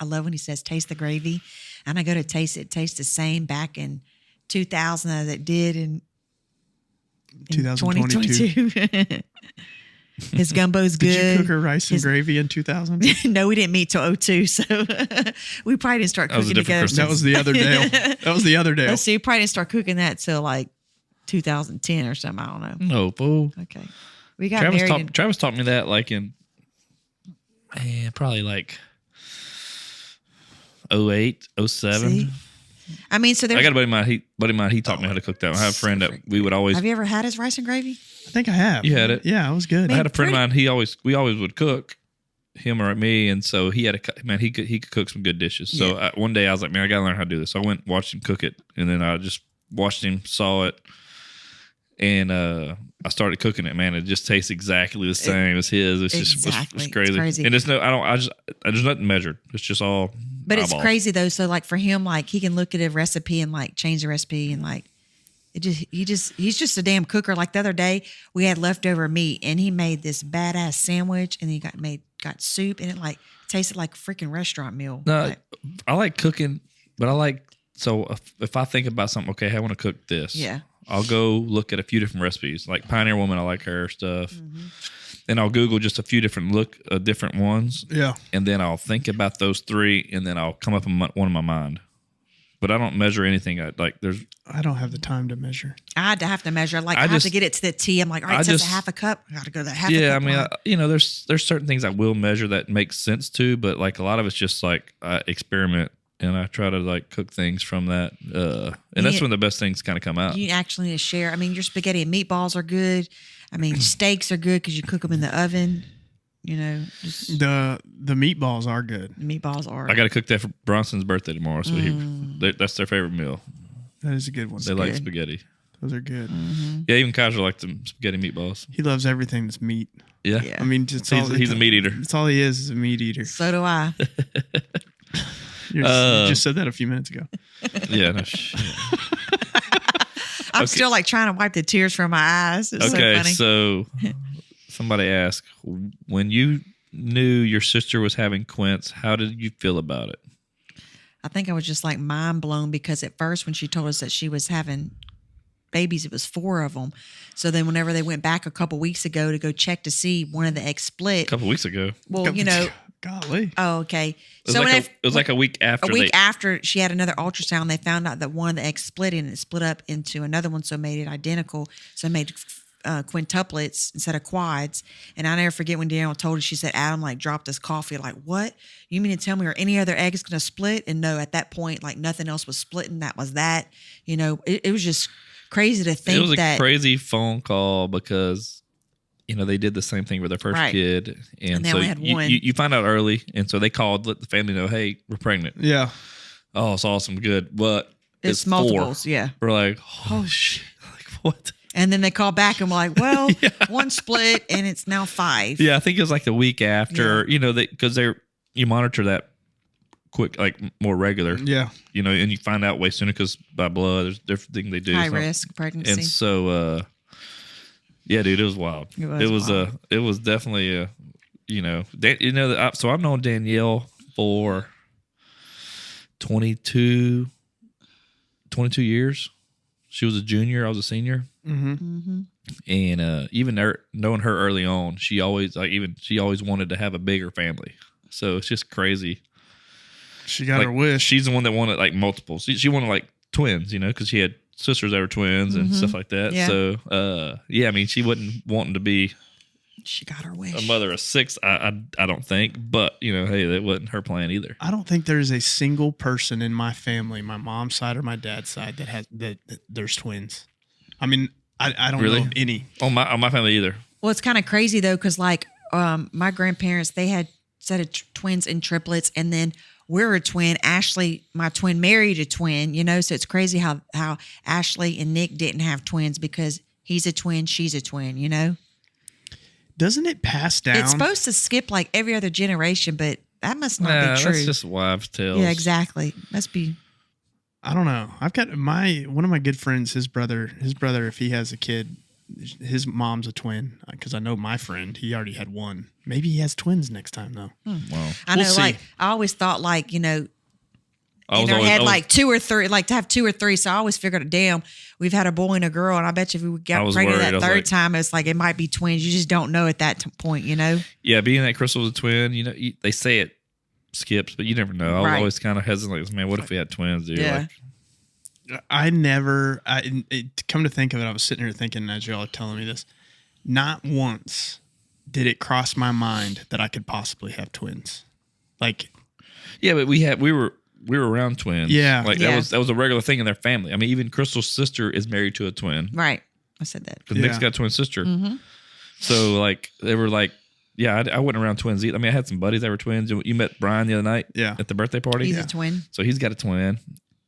love when he says taste the gravy, and I go to taste it. It tastes the same back in 2000 as it did in 2022. His gumbo's good. Did you cook her rice and gravy in 2000? No, we didn't meet till 2002, so we probably didn't start cooking together. That was the other Dale. Let's see, we probably didn't start cooking that till like 2010 or something. I don't know. No, fool. Okay. We got married. Travis taught me that like in probably like 08, 07. See? I mean, so I got a buddy of mine. He taught me how to cook that. I have a friend that we would always. Have you ever had his rice and gravy? I think I have. You had it. Yeah, it was good. I had a friend of mine. We always would cook, him or me, and so he could cook some good dishes. So one day I was like, man, I gotta learn how to do this. So I went and watched him cook it, and then I just watched him, saw it, and I started cooking it. Man, it just tastes exactly the same as his. It's just it's crazy. It's crazy. And it's there's nothing measured. It's just all. But it's crazy though. So like for him, like he can look at a recipe and like change the recipe and like he's just a damn cooker. Like the other day we had leftover meat and he made this badass sandwich and he got soup and it like tasted like a freaking restaurant meal. No, I like cooking, but if I think about something, okay, I want to cook this. Yeah. I'll go look at a few different recipes. Like Pioneer Woman, I like her stuff. Mm-hmm. And I'll Google just a few different ones. Yeah. And then I'll think about those three, and then I'll come up with one in my mind. But I don't measure anything. I don't have the time to measure. I have to measure. Like I have to get it to the T. I'm like, all right, so it's a half a cup. I got to go to that half a cup. Yeah, I mean, there's certain things I will measure that makes sense to, but like a lot of it's just like I experiment. And I try to like cook things from that. And that's when the best things kind of come out. You actually need to share. I mean, your spaghetti and meatballs are good. I mean, steaks are good because you cook them in the oven. The meatballs are good. The meatballs are. I got to cook that for Bronson's birthday tomorrow. So that's their favorite meal. That is a good one. They like spaghetti. Those are good. Mm-hmm. Yeah, even Kaiser likes the spaghetti meatballs. He loves everything that's meat. Yeah. I mean, he's a meat eater. That's all he is a meat eater. So do I. You just said that a few minutes ago. Yeah. No, I'm still like trying to wipe the tears from my eyes. It's so funny. So somebody asked, when you knew your sister was having Quints, how did you feel about it? I think I was just like mind blown because at first when she told us that she was having babies, it was 4 of them. So then whenever they went back a couple weeks ago to go check to see one of the eggs split. A couple weeks ago. Well, golly. Oh, okay. It was like a week after. A week after she had another ultrasound, they found out that one of the eggs split and it split up into another one, so it made it identical. So it made quintuplets instead of quads. And I never forget when Danielle told us, she said, Adam like dropped his coffee. Like, what? You mean to tell me or any other egg is going to split? And no, at that point, like nothing else was splitting. That was that. You know, it was just crazy to think it was that. a crazy phone call because, you know, they did the same thing with their first kid. And they so only had one. you find out early. And so they called, let the family know, hey, we're pregnant. Yeah. Oh, it's awesome. Good. But It's four. multiples, yeah. We're like, oh, shit. Like, what? And then they call back and we're like, well, one split and it's now 5. Yeah, I think it was like the week after, you know, because you monitor that quick, like more regular. Yeah. You know, and you find out way sooner because by blood, there's different things they do. High risk pregnancy. And so, yeah, dude, it was wild. It was definitely you know, so I've known Danielle for 22 years. She was a junior. I was a senior. Mm-hmm. Mm-hmm. And even knowing her early on, she always wanted to have a bigger family. So it's just crazy. She got her wish. She's the one that wanted like multiples. She wanted like twins, you know, because she had sisters that were twins and stuff like that. Yeah. So, I mean, she wasn't wanting to be She got her wish. a mother of 6. I don't think, but you know, hey, that wasn't her plan either. I don't think there's a single person in my family, my mom's side or my dad's side, that there's twins. I mean, I don't Really? know of any. On my family either. Well, it's kind of crazy though, because like my grandparents, they had set of twins and triplets, and then we're a twin. Ashley, my twin, married a twin. You know, so it's crazy how Ashley and Nick didn't have twins because he's a twin, she's a twin. You know, Doesn't it pass down? it's supposed to skip like every other generation, but that must not be true. That's just wives' tales. Yeah, exactly. Must be. I don't know. I've got one of my good friends, his brother, if he has a kid, his mom's a twin. Because I know my friend, he already had one. Maybe he has twins next time though. Wow. I We'll know, see. like I always thought, like you know, I in was her always- head I was- like 2 or 3, like to have 2 or 3. So I always figured, damn, we've had a boy and a girl, and I bet you if we I got was pregnant worried. I that was third like- time, it's like it might be twins. You just don't know at that point, you know. Yeah, being that Crystal was a twin, you know, they say it skips, but you never know. I was Right. always kind of hesitant. Like, man, what if we had twins, dude? Yeah. Like, Come to think of it, I was sitting here thinking as y'all are telling me this, not once did it cross my mind that I could possibly have twins. Like, yeah, but we were around twins. Yeah. like Yeah. that was a regular thing in their family. I mean, even Crystal's sister is married to a twin Right. I said that. because Nick's Yeah. got a twin sister. Mm-hmm. So like they were like, yeah, I wasn't around twins either. I mean, I had some buddies that were twins. You met Brian the other night, Yeah. at the birthday party. He's a twin. So he's got a twin,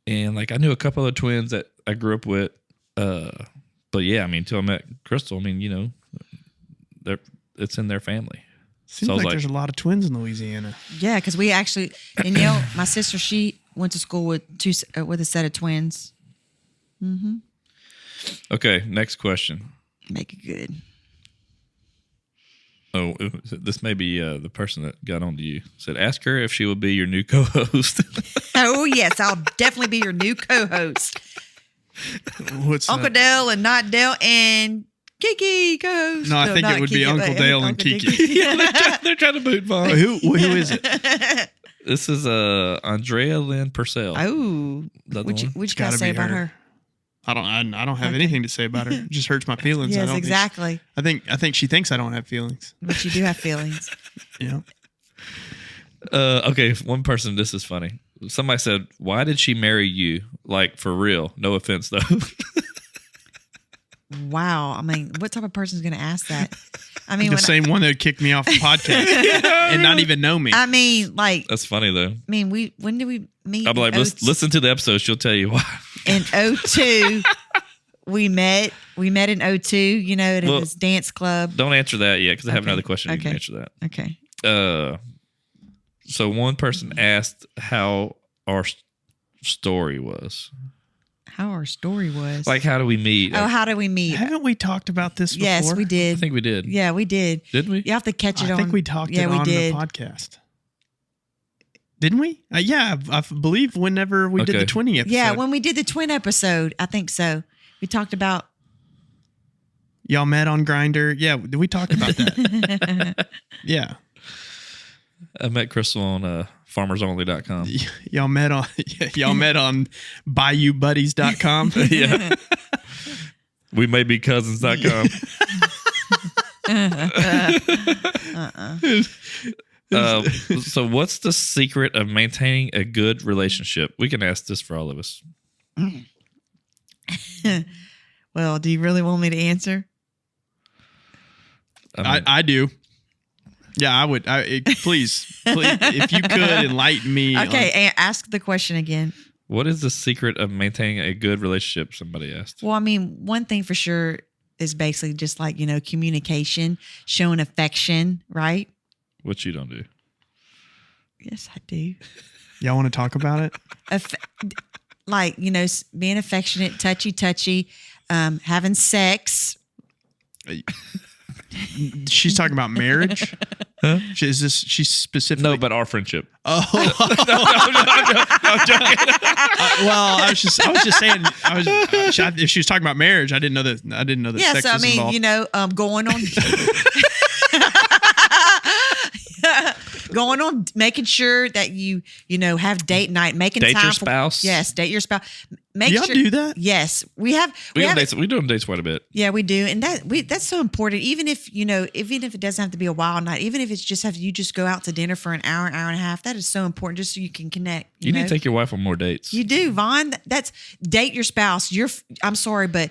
and like I knew a couple of twins that I grew up with. But yeah, I mean, until I met Crystal, I mean, you know, it's in their family. seems So I was like like- there's a lot of twins in Louisiana. Yeah, because we actually Danielle, my sister, she went to school with with a set of twins. Mm-hmm. Okay, next question. Make it good. Oh, this may be the person that got on to you. Said, ask her if she will be your new co-host. Oh yes, I'll definitely be your new co-host, What's Uncle that? Dale and not Dale and Kiki co-host. No, I think not it would be Kiki, Uncle but Dale and Uncle Kiki. Dickie. They're trying to boot bomb. Who is it? This is Andrea Lynn Purcell. Oh, That the what you one? what you Gotta gotta say be about her. her? I don't have anything to say about her. It just hurts my feelings. I Yes, don't exactly. Think I think she thinks I don't have feelings. But you do have feelings. Yeah. Okay, one person, this is funny. Somebody said, why did she marry you? Like, for real. No offense, though. Wow. I mean, what type of person is going to ask that? I mean, The same one that kicked me off the podcast and not even know me. I mean, like, That's funny, though. I mean, when did we meet? I'll be like, listen to the episode. She'll tell you why. In 02, we met. We met in 02, you know, at Well, this dance club. Don't answer that yet because I have Okay. another question. You can Okay. answer that. Okay. So one person asked how our story was. How our story was. Like, how do we meet? Oh, how did we meet? Haven't we talked about this before? Yes, we I did. think we did. Yeah, we did. Didn't we? You have to catch it I on. think we talked yeah, it we on did. the podcast. Didn't we? Yeah, I believe whenever we did Okay. the twinning episode. Yeah, when we did the twin episode, I think so. We talked about. y'all met on Grindr. Yeah, we talked about that. Yeah. I met Crystal on farmersonly.com. Y'all met on y'all met on BayouBuddies.com. Yeah. We may be cousins.com. So what's the secret of maintaining a good relationship? We can ask this for all of us. Well, do you really want me to answer? I do. Yeah, I would. Please, if you could enlighten me. Okay, ask the question again. What is the secret of maintaining a good relationship? Somebody asked. Well, I mean, one thing for sure is basically just like, communication, showing affection, right? What you don't do. Yes, I do. Y'all want to talk about it? Being affectionate, touchy, having sex. She's talking about marriage. Huh? She's specifically? No, but our friendship. Oh, no, I'm joking. Well, I was just saying. If she was talking about marriage, I didn't know that. Yeah, sex so I was mean, involved. Going on. Going on, making sure that you have date night, making date time your for spouse. Yes, date your spouse. Do y'all do that? Yes, we have. We do on dates quite a bit. Yeah, we do, and that's so important. Even if it doesn't have to be a wild night, even if it's just you just go out to dinner for an hour and a half, that is so important, just so you can connect. You need to take your wife on more dates. You do, Vaughn. That's date your spouse. I'm sorry, but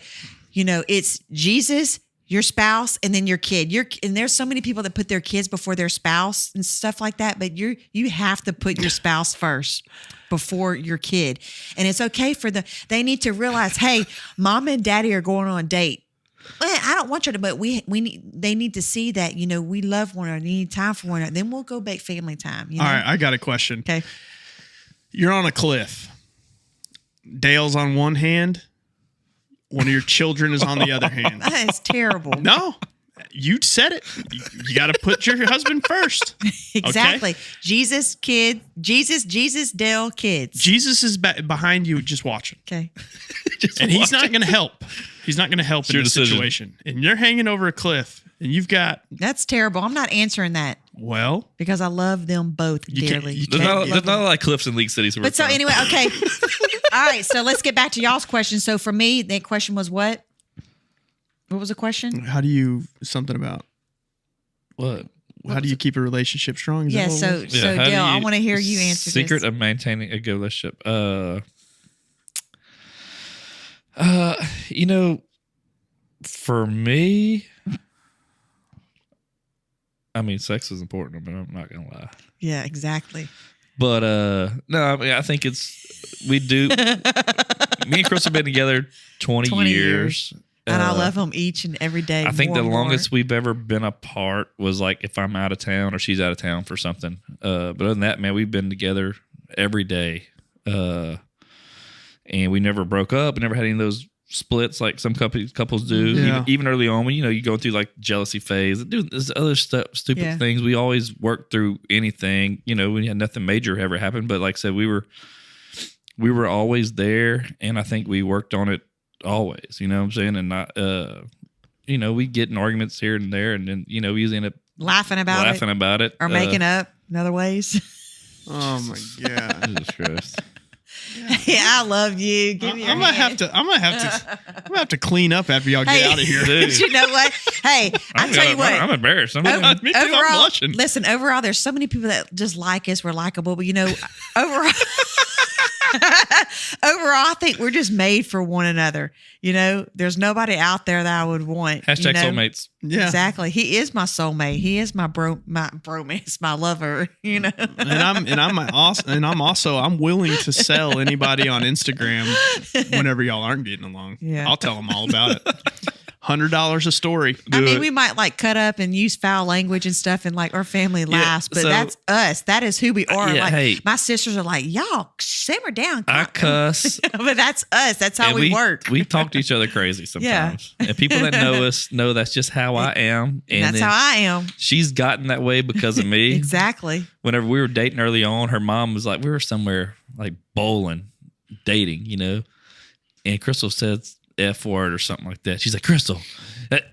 it's Jesus, your spouse, and then your kid. And there's so many people that put their kids before their spouse and stuff like that. But you have to put your spouse first before your kid. And it's okay they need to realize, hey, mom and daddy are going on a date. Well, I don't want you to, but they need to see that, we love one another, need time for one another. Then we'll go back family time. All right, I got a question. Okay. You're on a cliff. Dale's on one hand. One of your children is on the other hand. That is terrible. No, you said it. You got to put your husband first. Exactly. Okay? Jesus, kid. Jesus, Dale, kids. Jesus is behind you just watching. Okay. And he's not going to help. He's not going to help in your this decision. situation. And you're hanging over a cliff and you've got... That's terrible. I'm not answering that. Well... Because I love them both dearly. There's not like cliffs in League City. But so anyway, okay. All right, so let's get back to y'all's question. So for me, that question was what? What was the question? How do you... Something about... What? How do you keep a relationship strong? Is that what it was? So Dale, I want to hear you answer secret this. of maintaining a good relationship. For me, I mean, sex is important, but I'm not gonna lie. Yeah, exactly. But no, I mean, I think we do. Me and Chris have been together 20 years. And I love them each and every day. I think the longest we've ever been apart was like if I'm out of town or she's out of town for something. But other than that, man, we've been together every day. And we never broke up. We never had any of those splits like some couples do. Yeah. Even early on when, you go through like jealousy phase. Dude, there's other stupid things. We always worked through anything. We had nothing major ever happen. But like I said, we were always there. And I think we worked on it always, you know what I'm saying? And not, we get in arguments here and there, and then, we usually end up laughing about it. Or making up in other ways. Oh my God. Jesus Christ. Yeah, I love you. Give me your I'm gonna hand. have to clean up after y'all get out of here. Dude. You know what? Hey, I tell you what. I'm embarrassed. Me too, I'm blushing. Listen, overall, there's so many people that just like us. We're likable, but overall, I think we're just made for one another. There's nobody out there that I would want. Hashtag soulmates. Yeah, exactly. He is my soulmate. He is my bromance, my lover. And I'm willing to sell anybody on Instagram whenever y'all aren't getting along. Yeah. I'll tell them all about it. $100 a story. I mean, we might like cut up and use foul language and stuff, and like our family laughs, but that's us. That is who we are. Yeah, like my sisters are like, y'all simmer down. I cuss, but that's us. That's how we work. We talk to each other crazy sometimes, and people that know us know that's just how I am. And that's how I am. She's gotten that way because of me. Exactly. Whenever we were dating early on, her mom was like, we were somewhere like bowling, dating, and Crystal said, F word or something like that. She's like, Crystal,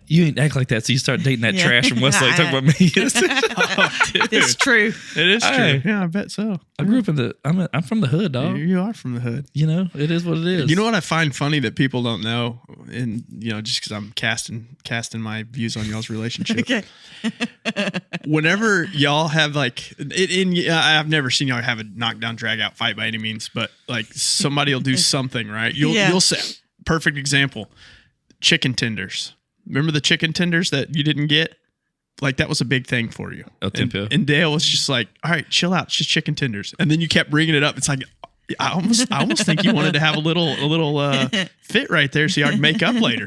you ain't act like that. So you start dating that trash from Westlake. Talking about me. It's true. It is true. Hey. Yeah, I bet so. I grew up in I'm from the hood, dog. You are from the hood. You know, it is what it is. You know what I find funny that people don't know, and just because I'm casting my views on y'all's relationship. Okay. Whenever y'all have I've never seen y'all have a knockdown drag out fight by any means, but like somebody will do something, right? You'll say, perfect example, chicken tenders. Remember the chicken tenders that you didn't get? Like that was a big thing for you. And Dale was just like, all right, chill out. It's just chicken tenders. And then you kept bringing it up. It's like, I almost think you wanted to have a little fit right there so y'all can make up later.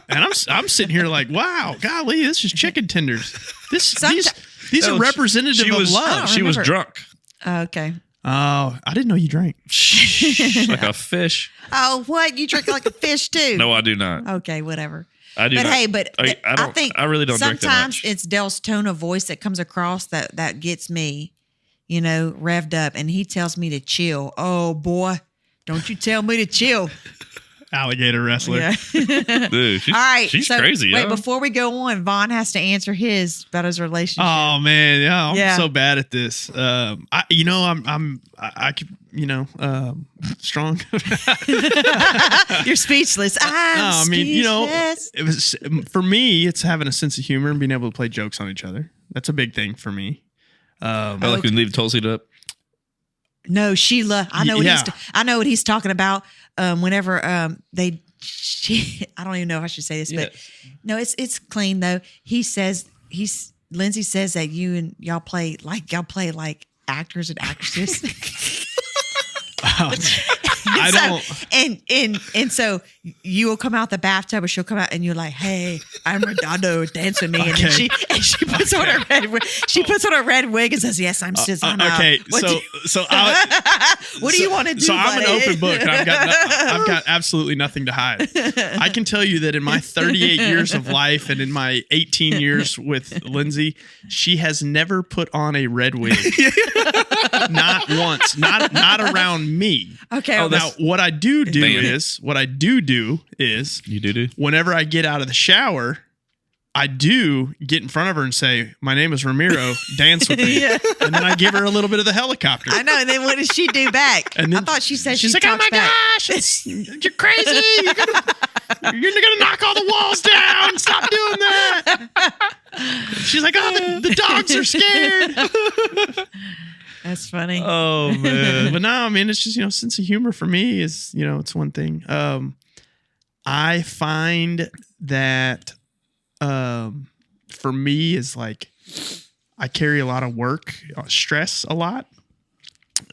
And I'm sitting here like, wow, golly, this is chicken tenders. These are representative of love. She was drunk. Okay. Oh, I didn't know you drank. Like a fish. Oh, what? You drink like a fish too? No, I do not. Okay, whatever. I do. But not. hey, but I think I really don't drink that sometimes much. it's Dale's tone of voice that comes across that gets me, revved up, and he tells me to chill. Oh boy, don't you tell me to chill. Alligator wrestler. Yeah. Dude, All right, she's crazy. Wait, yo. before we go on, Vaughn has to answer about his relationship. Oh man, yeah, I'm Yeah. so bad at this. I could, strong. You're speechless. I'm speechless. it was for me. It's having a sense of humor and being able to play jokes on each other. That's a big thing for me. I like when you leave the toilet seat up. No, Sheila. I know I know what he's talking about. Whenever I don't even know if I should say this, but no, it's clean though. He says Lindsay says that y'all play like actors and actresses. I don't. And so you will come out the bathtub, or she'll come out, and you're like, "Hey, I'm Redondo, dance with me." And then she puts on her red wig. She puts on her red wig and says, "Yes, I'm Susanna." Okay, what do you want to do? So I'm buddy? an open book, and I've got absolutely nothing to hide. I can tell you that in my 38 years of life and in my 18 years with Lindsay, she has never put on a red wig. Not once. Not around me. Okay. Now, what I do is You do? whenever I get out of the shower, I do get in front of her and say, "My name is Ramiro. Dance with me." Yeah. And then I give her a little bit of the helicopter. I know. And then what does she do back? And then I thought she said she's she like, "Oh my back. gosh, you're crazy! You're gonna knock all the walls down! Stop doing that!" She's like, "Oh, the dogs are scared." That's funny. Oh man. But no, I mean, it's just sense of humor for me is it's one thing. I find that for me is like I carry a lot of work stress a lot.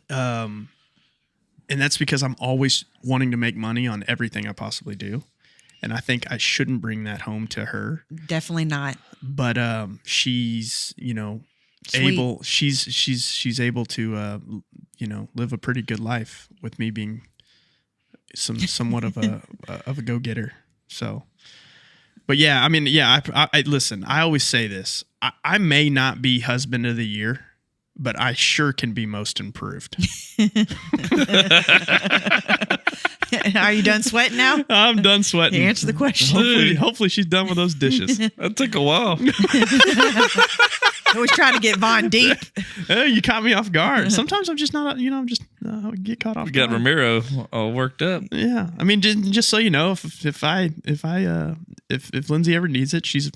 And that's because I'm always wanting to make money on everything I possibly do. And I think I shouldn't bring that home to her. Definitely not. But she's, Sweet. she's able to live a pretty good life with me being somewhat of a go-getter. So, but yeah, I mean, yeah, I listen, I always say this. I may not be husband of the year, but I sure can be most improved. Are you done sweating now? I'm done sweating. You answer the question. Hopefully she's done with those dishes. That took a while. I was trying to get Vaughn deep. Hey, you caught me off guard. Sometimes I'm just not, I'm just get caught off We guard. got Ramiro all worked up. Yeah, I mean, just so you know, if Lindsay ever needs it, she's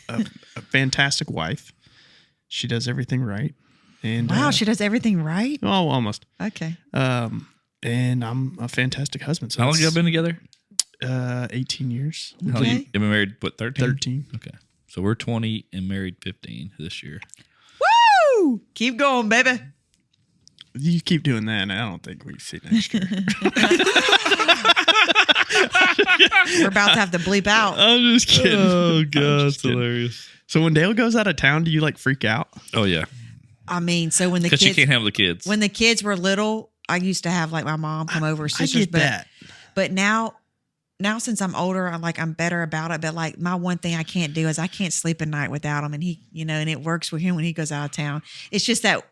a fantastic wife. She does everything right, and Wow, she does everything right. oh, almost. Okay. And I'm a fantastic husband. So How long y'all been together? 18 years. How long you been married? What, 13? 13. Okay. So we're 20 and married 15 this year. Woo! Keep going, baby. You keep doing that, and I don't think we see next year. We're about to have to bleep out. I'm just kidding. Oh, I'm God. just It's kidding. hilarious. So when Dale goes out of town, do you like freak out? Oh, yeah. I mean, so when the Because she kids can't handle the kids. when the kids were little, I used to have like my mom come over, sisters. I get that. But now since I'm older, I'm better about it. But like my one thing I can't do is I can't sleep at night without him, and he, and it works with him when he goes out of town. It's just that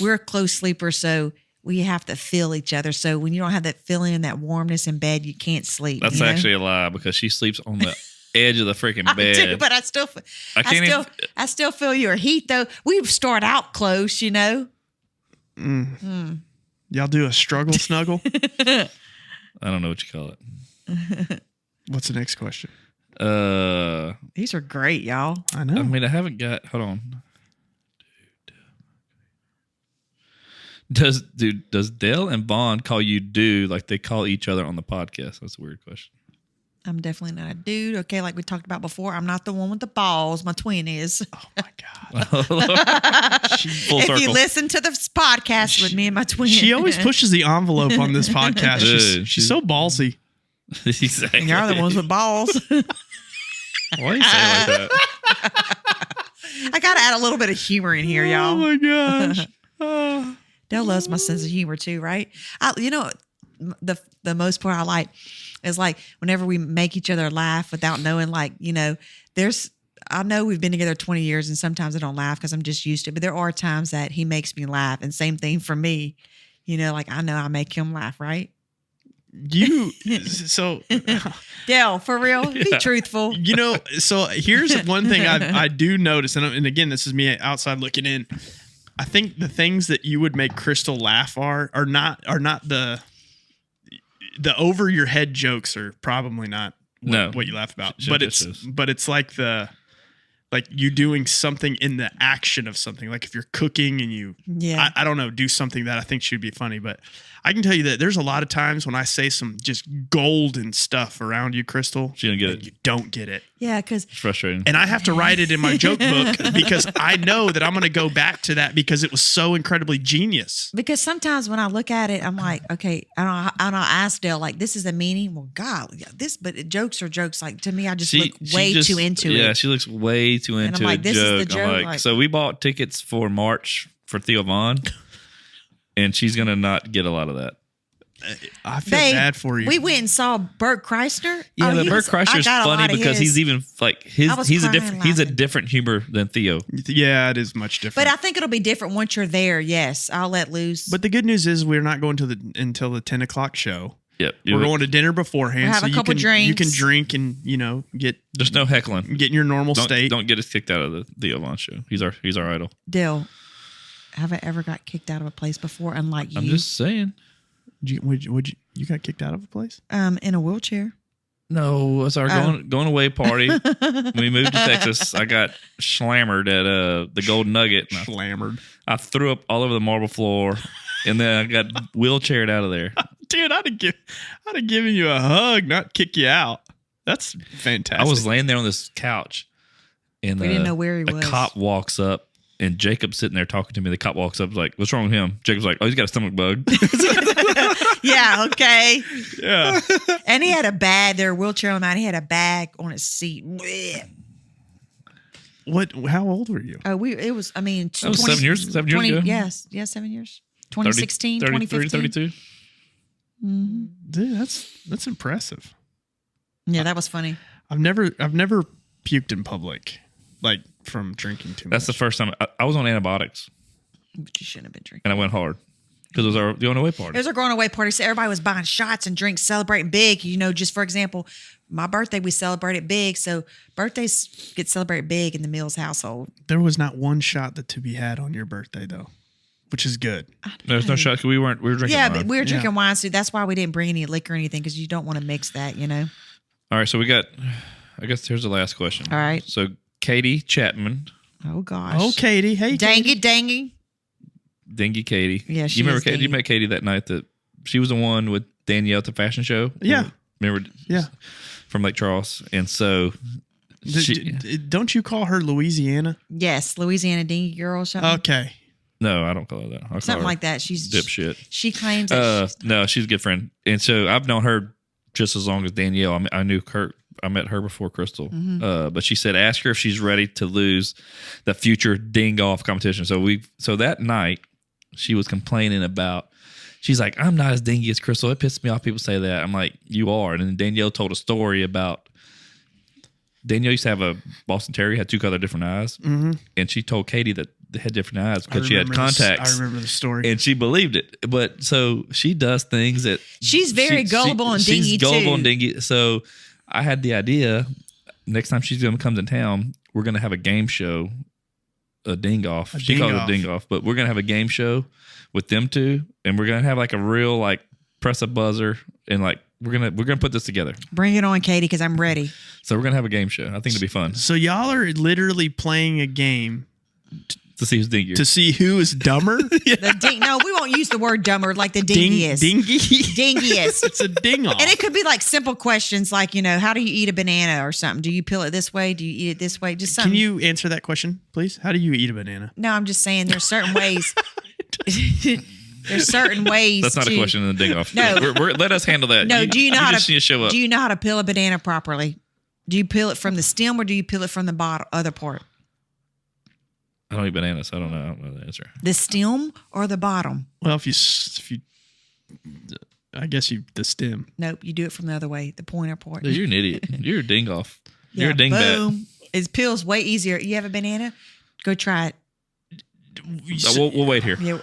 we're close sleepers, so we have to feel each other. So when you don't have that feeling and that warmness in bed, you can't sleep. That's you know? actually a lie because she sleeps on the edge of the freaking I bed. do, but I still feel your heat though. We start out close, you know. Y'all do a struggle snuggle? I don't know what you call it. What's the next question? These are great, y'all. I know. I mean, I haven't got. Hold on. Does Dale and Vaughn call you dude like they call each other on the podcast? That's a weird question. I'm definitely not a dude. Okay, like we talked about before, I'm not the one with the balls. My twin is. Oh my God. Full If circle. you listen to this podcast with me and my twin, She always pushes the envelope on this podcast. Dude, she's so ballsy. Exactly. Y'all the ones with balls. Why do you say it like that? I got to add a little bit of humor in here, y'all. Oh my gosh. Oh. Dale loves my sense of humor too, right? The most part I like is like whenever we make each other laugh without knowing, like, you know, I know we've been together 20 years and sometimes I don't laugh because I'm just used to it, but there are times that he makes me laugh, and same thing for me. You know, like I know I make him laugh, right? Dale, for real, be truthful. You know, so here's one thing I do notice, and again, this is me outside looking in. I think the things that you would make Crystal laugh are not the over your head jokes are probably not what you laugh about, but it's like you doing something in the action of something, like if you're cooking and you I don't know, do something that I think should be funny. But I can tell you that there's a lot of times when I say some just golden stuff around you, Crystal, she didn't get it. You don't get it. Yeah, because It's frustrating. And I have to write it in my joke book because I know that I'm going to go back to that because it was so incredibly genius. Because sometimes when I look at it, I'm like, okay, and I'll ask Dale, like, this is a meaning. Well, God, but jokes are jokes. Like, to me, I just look way too into it. Yeah, she looks way too into I'm like, a this joke. is the joke. I'm like, so we bought tickets for March for Theo Vaughn, and she's going to not get a lot of that. I feel bad for you. We went and saw Bert Kreischer. Yeah, but Bert Kreischer's funny because he's even like he's a different humor than Theo. Yeah, it is much different. But I think it'll be different once you're there. Yes, I'll let loose. But the good news is we're not going until the 10 o'clock show. Yep, we're going to dinner beforehand. We'll have a couple drinks. You can drink and get. There's no heckling. Get in your normal state. Don't get us kicked out of the Theo Vaughn show. He's our idol. Dale, have I ever got kicked out of a place before? Unlike you, I'm just saying. You got kicked out of a place? In a wheelchair. No, it's our going away party. When we moved to Texas, I got slammered at the Golden Nugget. Slammered. I threw up all over the marble floor, and then I got wheelchaired out of there. Dude, I'd have given you a hug, not kick you out. That's fantastic. I was laying there on this couch, and we didn't know where he was. A cop walks up, and Jacob's sitting there talking to me. The cop walks up, like, "What's wrong with him?" Jacob's like, "Oh, he's got a stomach bug." Yeah, okay. Yeah. And he had a bag. There, wheelchair on that. He had a bag on his seat. What? How old were you? Oh, it was. I mean, that was 7 years. 7 years ago. Yes, 7 years. 2016, 2015, 32. Mm-hmm. Dude, that's impressive. Yeah, that was funny. I've never puked in public, like from drinking too much. That's the first time I was on antibiotics. But you shouldn't have been drinking. And I went hard because it was our going away party. It was our going away party. So everybody was buying shots and drinks, celebrating big. You know, just for example, my birthday, we celebrated big. So birthdays get celebrated big in the Mills household. There was not one shot that to be had on your birthday, though, which is good. There's no shot because we were drinking Yeah, wine. but we were drinking wine, so that's why we didn't bring any liquor or anything, because you don't want to mix that, you know. All right, so we got, I guess here's the last question. All right. So Katie Chapman. Oh, gosh. Oh, Katie. Hey, Dangy, dangy. Dingy Katie. Yeah, she You remember is Katie? dingy. You met Katie that night that she was the one with Danielle at the fashion show? Yeah. Remember? Yeah. From Lake Charles. And so don't you call her Louisiana? Yes, Louisiana dingy girl or something. Okay. No, I don't call her that. I call Something her like that. She's dipshit. She claims that No, she's a good friend. And so I've known her just as long as Danielle. I knew Kurt. I met her before Crystal. Mm-hmm. But she said, ask her if she's ready to lose the future ding golf competition. So that night she was complaining about, she's like, I'm not as dingy as Crystal. It pisses me off people say that. I'm like, you are. And then Danielle told a story about, Danielle used to have a Boston Terrier, had 2 color different eyes. Mm-hmm. And she told Katie that had different eyes I because she had remember contacts. I remember the story. And she believed it. But so she does things that She's very gullible and dingy, she's gullible too. and dingy. So I had the idea next time she's going to come to town, we're going to have a game show, a ding off. She calls it a ding off, but we're going to have a game show with them two. And we're going to have like a real like press a buzzer and like we're going to put this together. Bring it on, Katie, because I'm ready. So we're going to have a game show. I think it'll be fun. So y'all are literally playing a game To see who's dingier. to see who is dumber. No, we won't use the word dumber like the dingiest. Dingy. Dingiest. It's a ding off. And it could be like simple questions like, how do you eat a banana or something? Do you peel it this way? Do you eat it this way? Just something. Can you answer that question, please? How do you eat a banana? No, I'm just saying there's certain ways. There's certain ways. That's not a question in the ding off. No. Let us handle that. No, do you know how just need to show up? Do you know how to peel a banana properly? Do you peel it from the stem or do you peel it from the bottom, other part? I don't eat bananas. So I don't know the answer. The stem or the bottom? Well, if you, I guess the stem. Nope, you do it from the other way, the pointer part. Dude, you're an idiot. You're a ding off. Yeah, You're a ding bat. boom. It peels way easier. You have a banana? Go try it. We'll wait here. Yeah.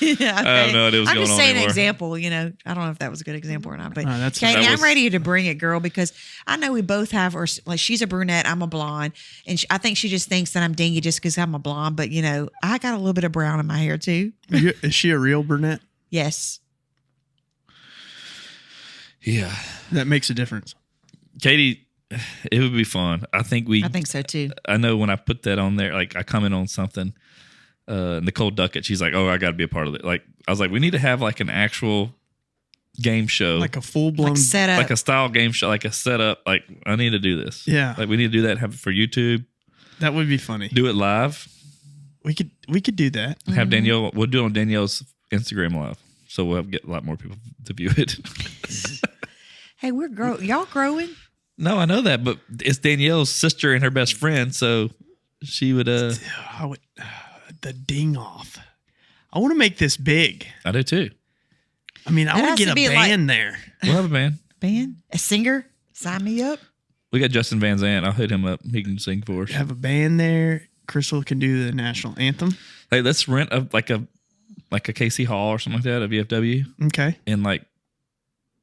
I have no idea what's I'm going just on saying anymore. an example, I don't know if that was a good example or not, but that Katie, I'm was- ready to bring it, girl, because I know we both have, or like she's a brunette, I'm a blonde, and I think she just thinks that I'm dingy just because I'm a blonde, but I got a little bit of brown in my hair too. Is she a real brunette? Yes. Yeah. That makes a difference. Katie, it would be fun. I think so too. I know when I put that on there, like I comment on something, Nicole Duckett, she's like, oh, I got to be a part of it. Like, I was like, we need to have like an actual game show. Like a full-blown... Like setup. Like a style game show, like a setup. Like, I need to do this. Yeah. Like, we need to do that, have it for YouTube. That would be funny. Do it live. We could do that. Have Danielle, we'll do it on Danielle's Instagram live. So we'll get a lot more people to view it. Hey, y'all growing? No, I know that, but it's Danielle's sister and her best friend. So she would, I would, the ding off. I want to make this big. I do too. I mean, I It want has to to get a be band there. We'll have a band. Band? A singer? Sign me up. We got Justin Van Zandt. I'll hit him up. He can sing for us. Have a band there. Crystal can do the national anthem. Hey, let's rent a KC Hall or something like that, a VFW, Okay. and like,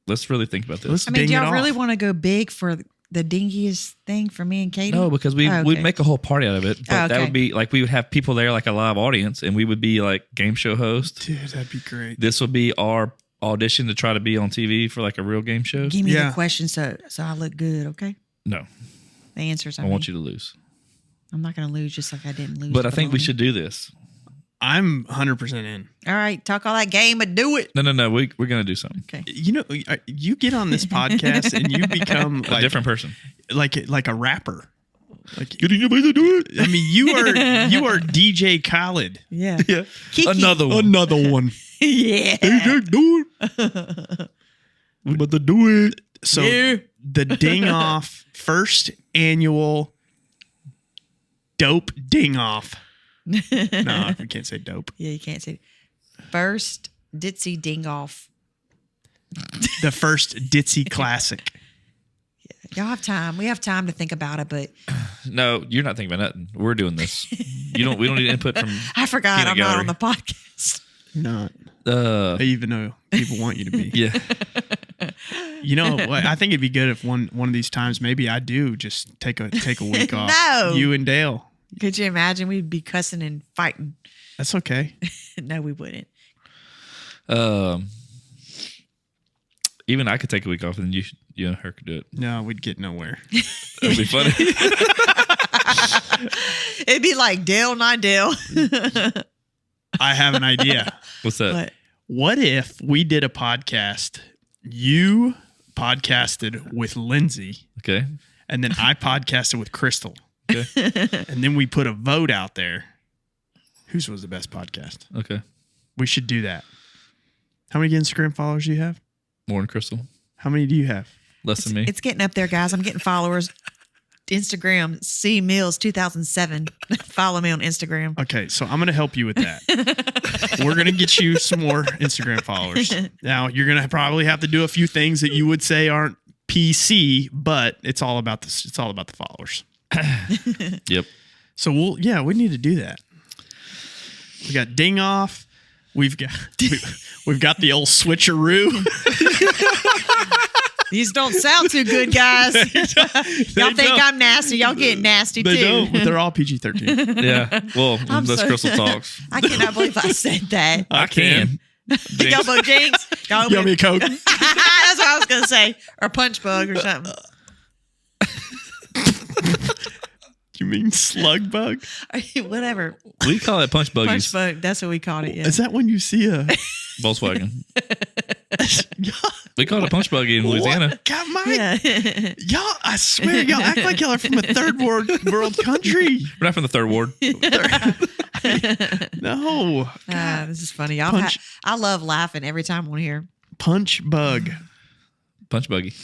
let's really think about this. Let's I mean, ding do it y'all off. really want to go big for the dingiest thing for me and Katie? No, because Oh, okay. we'd make a whole party out of it. But that okay. would be like we would have people there, like a live audience, and we would be like game show hosts. Dude, that'd be great. This would be our audition to try to be on TV for like a real game show. Give me Yeah. the question so I look good, okay? No, The answers. I want you to lose. I'm not going to lose just like I didn't lose. But I the think we baloney. should do this. I'm 100% in. All right, talk all that game and do it. No. We're gonna do something. Okay. You know, you get on this podcast and you become A different person. like a rapper. Like, Getting your way to do it. I mean, you are DJ Khaled. Yeah. Yeah. Kiki. Another one. Another one. Yeah. Do it. We're about to do it. So Yeah. the Ding Off first annual dope ding off. No, we can't say dope. Yeah, you can't say first ditzy ding off. The first Ditzy Classic. Y'all have time. We have time to think about it, but No, you're not thinking about nothing. We're doing this. We don't need input from. I forgot Peanut I'm not gallery. on the podcast. Not Uh, even though people want you to be. yeah. You know what? I think it'd be good if one of these times maybe I do just take a week off. No. You and Dale. Could you imagine we'd be cussing and fighting? That's okay. No, we wouldn't. Even I could take a week off, and you and her could do it. No, we'd get nowhere. That'd be funny. It'd be like Dale, not Dale. I have an idea. What's that? But What if we did a podcast? You podcasted with Lindsay, Okay. and then I podcasted with Crystal. Okay. And then we put a vote out there. Whose was the best podcast? Okay. We should do that. How many Instagram followers do you have? More than Crystal. How many do you have? Less than me. it's getting up there, guys. I'm getting followers. Instagram, C Mills 2007. Follow me on Instagram. Okay, so I'm going to help you with that. We're going to get you some more Instagram followers. Now, you're going to probably have to do a few things that you would say aren't PC, but it's all about the followers. Yep. So we need to do that. We got ding off. We've got the old switcheroo. These don't sound too good, guys. Y'all think I'm nasty. Y'all get nasty too. They don't. But they're all PG-13. Yeah. Well, that's Crystal Talks. I cannot believe I said that. I can. Y'all both Jinx. You want me a Coke? That's what I was going to say. Or punch bug or something. You mean slug bug? Whatever. We call it punch buggies. Punch bug. That's what we called it. Yeah. Is that when you see a Volkswagen. We call it a punch buggy in Louisiana. What? God, y'all, I swear, y'all act like y'all are from a third world country. We're not from the third ward. No. This is funny. Punch- I love laughing every time I'm on here. Punch bug. Punch buggy.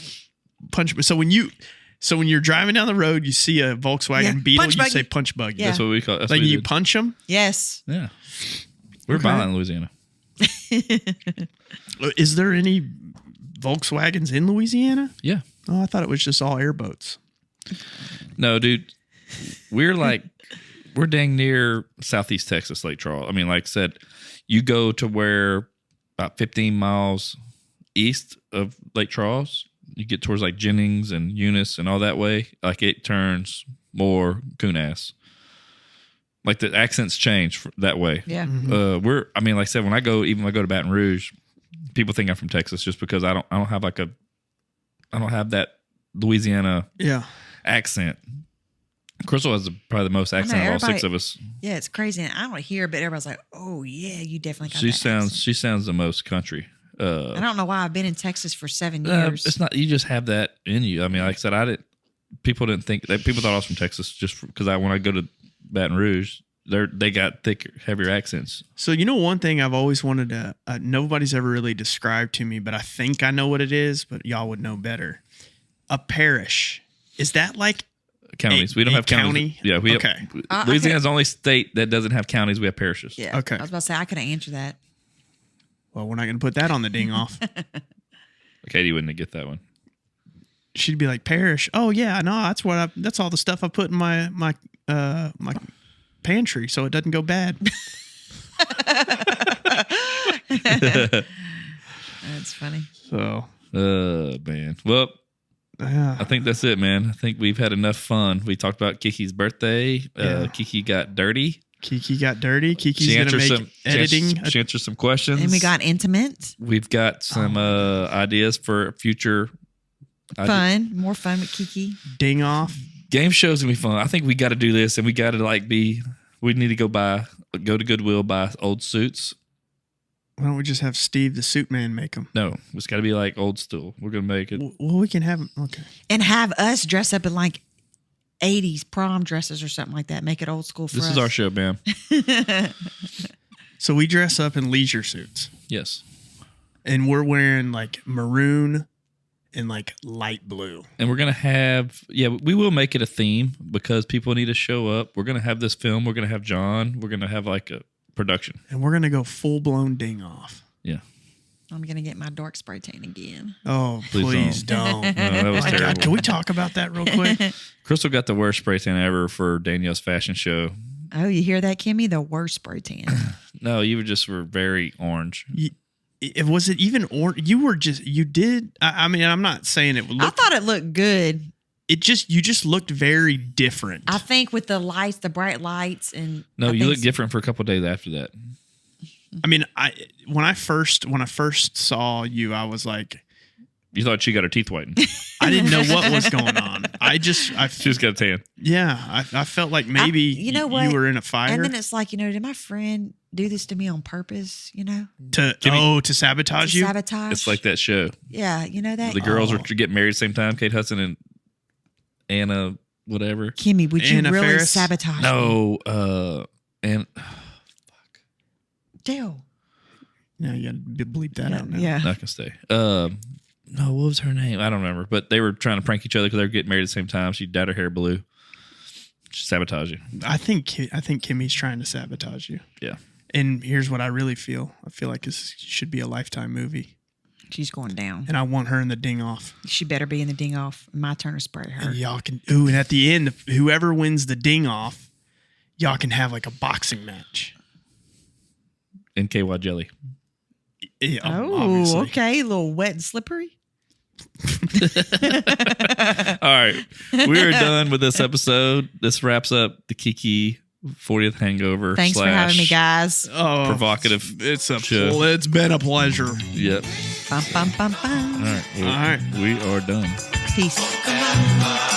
So when you're driving down the road, you see a Volkswagen Beetle, punch you buggy. say punch buggy. Yeah. That's what we call it. That's Like what we you did. punch them? Yes. Yeah. We're Okay. violent in Louisiana. Is there any Volkswagens in Louisiana? Yeah. Oh, I thought it was just all airboats. No, dude. We're dang near Southeast Texas, Lake Charles. I mean, like I said, you go to where about 15 miles east of Lake Charles, you get towards like Jennings and Eunice and all that way, like it turns more coon ass. Like the accents change that way. Yeah. Like I said, when I go to Baton Rouge, people think I'm from Texas just because I don't have that Louisiana accent. Crystal has probably the most accent of all six of us. Yeah, it's crazy. And I don't hear, but everybody's like, "Oh yeah, you definitely got She that accent." sounds the most country. I don't know why I've been in Texas for 7 years. It's not. You just have that in you. I mean, like I said, people didn't think that. People thought I was from Texas just because when I go to Baton Rouge, they got thicker, heavier accents. So one thing I've always wanted to. Nobody's ever really described to me, but I think I know what it is. But y'all would know better. A parish, is that like counties? We don't have counties. County? Yeah, we Okay. have. Louisiana's the only state that doesn't have counties. We have parishes. Yeah. Okay. I was about to say I couldn't answer that. Well, we're not going to put that on the ding off. Katie wouldn't get that one. She'd be like, parish. Oh yeah, no, that's all the stuff I put in my pantry, so it doesn't go bad. That's funny. So, man. Well, yeah. I think that's it, man. I think we've had enough fun. We talked about Kiki's birthday. Kiki got dirty. Kiki got dirty. Kiki's She going to answered make editing. She answered some questions. And we got intimate. We've got some ideas for future More fun with Kiki. Ding off. game shows gonna be fun. I think we got to do this, and we got to we need to go to Goodwill, buy old suits. Why don't we just have Steve the suit man make them? No, it's got to be like old school. We're gonna make it. Well, we can have them. Okay. And have us dress up in like 80s prom dresses or something like that. Make it old school for us. This is our show, ma'am. So we dress up in leisure suits. Yes. And we're wearing like maroon and like light blue. And we're going to have, we will make it a theme because people need to show up. We're going to have this film. We're going to have John. We're going to have like a production. And we're going to go full blown ding off. Yeah. I'm going to get my dark spray tan again. Oh, Please please don't. No, that was My God, terrible. can we talk about that real quick? Crystal got the worst spray tan ever for Danielle's fashion show. Oh, you hear that, Kimmy? The worst spray tan. No, you were very orange. Was it even you did? I mean, I'm not saying it I looked. thought it looked good. You just looked very different. I think with the lights, the bright lights, and No, I you think look different for a couple of days after that. I mean, when I first saw you, I was like, You thought she got her teeth whitened. I didn't know what was going on. I She just got a tan. I felt like maybe you know what? you were in a fire And then it's like, did my friend do this to me on purpose? to sabotage To you. sabotage. It's like that show. Yeah, you know that. The girls were getting married at the same time. Kate Hudson and Anna, whatever. Kimmy, would you Anna really Faris? sabotage me? No, and Dale. Yeah, you got to bleep that out now. Yeah. not gonna stay. No, what was her name? I don't remember. But they were trying to prank each other because they were getting married at the same time. She dyed her hair blue. She sabotaged you. I think Kimmy's trying to sabotage you. Yeah. And here's what I really feel. I feel like this should be a Lifetime movie. She's going down. And I want her in the ding off. She better be in the ding off. My turn to spray her. And y'all can. Ooh, and at the end, whoever wins the ding off, y'all can have like a boxing match. And KY jelly. Yeah, Oh, obviously. okay. A little wet and slippery. All right. We're done with this episode. This wraps up the Kiki 40th Hangover. Thanks for having me, guys. Oh, Provocative It's show. It's been a pleasure. Yep. Bum, bum, bum, bum. All right. All right. We are done. Peace.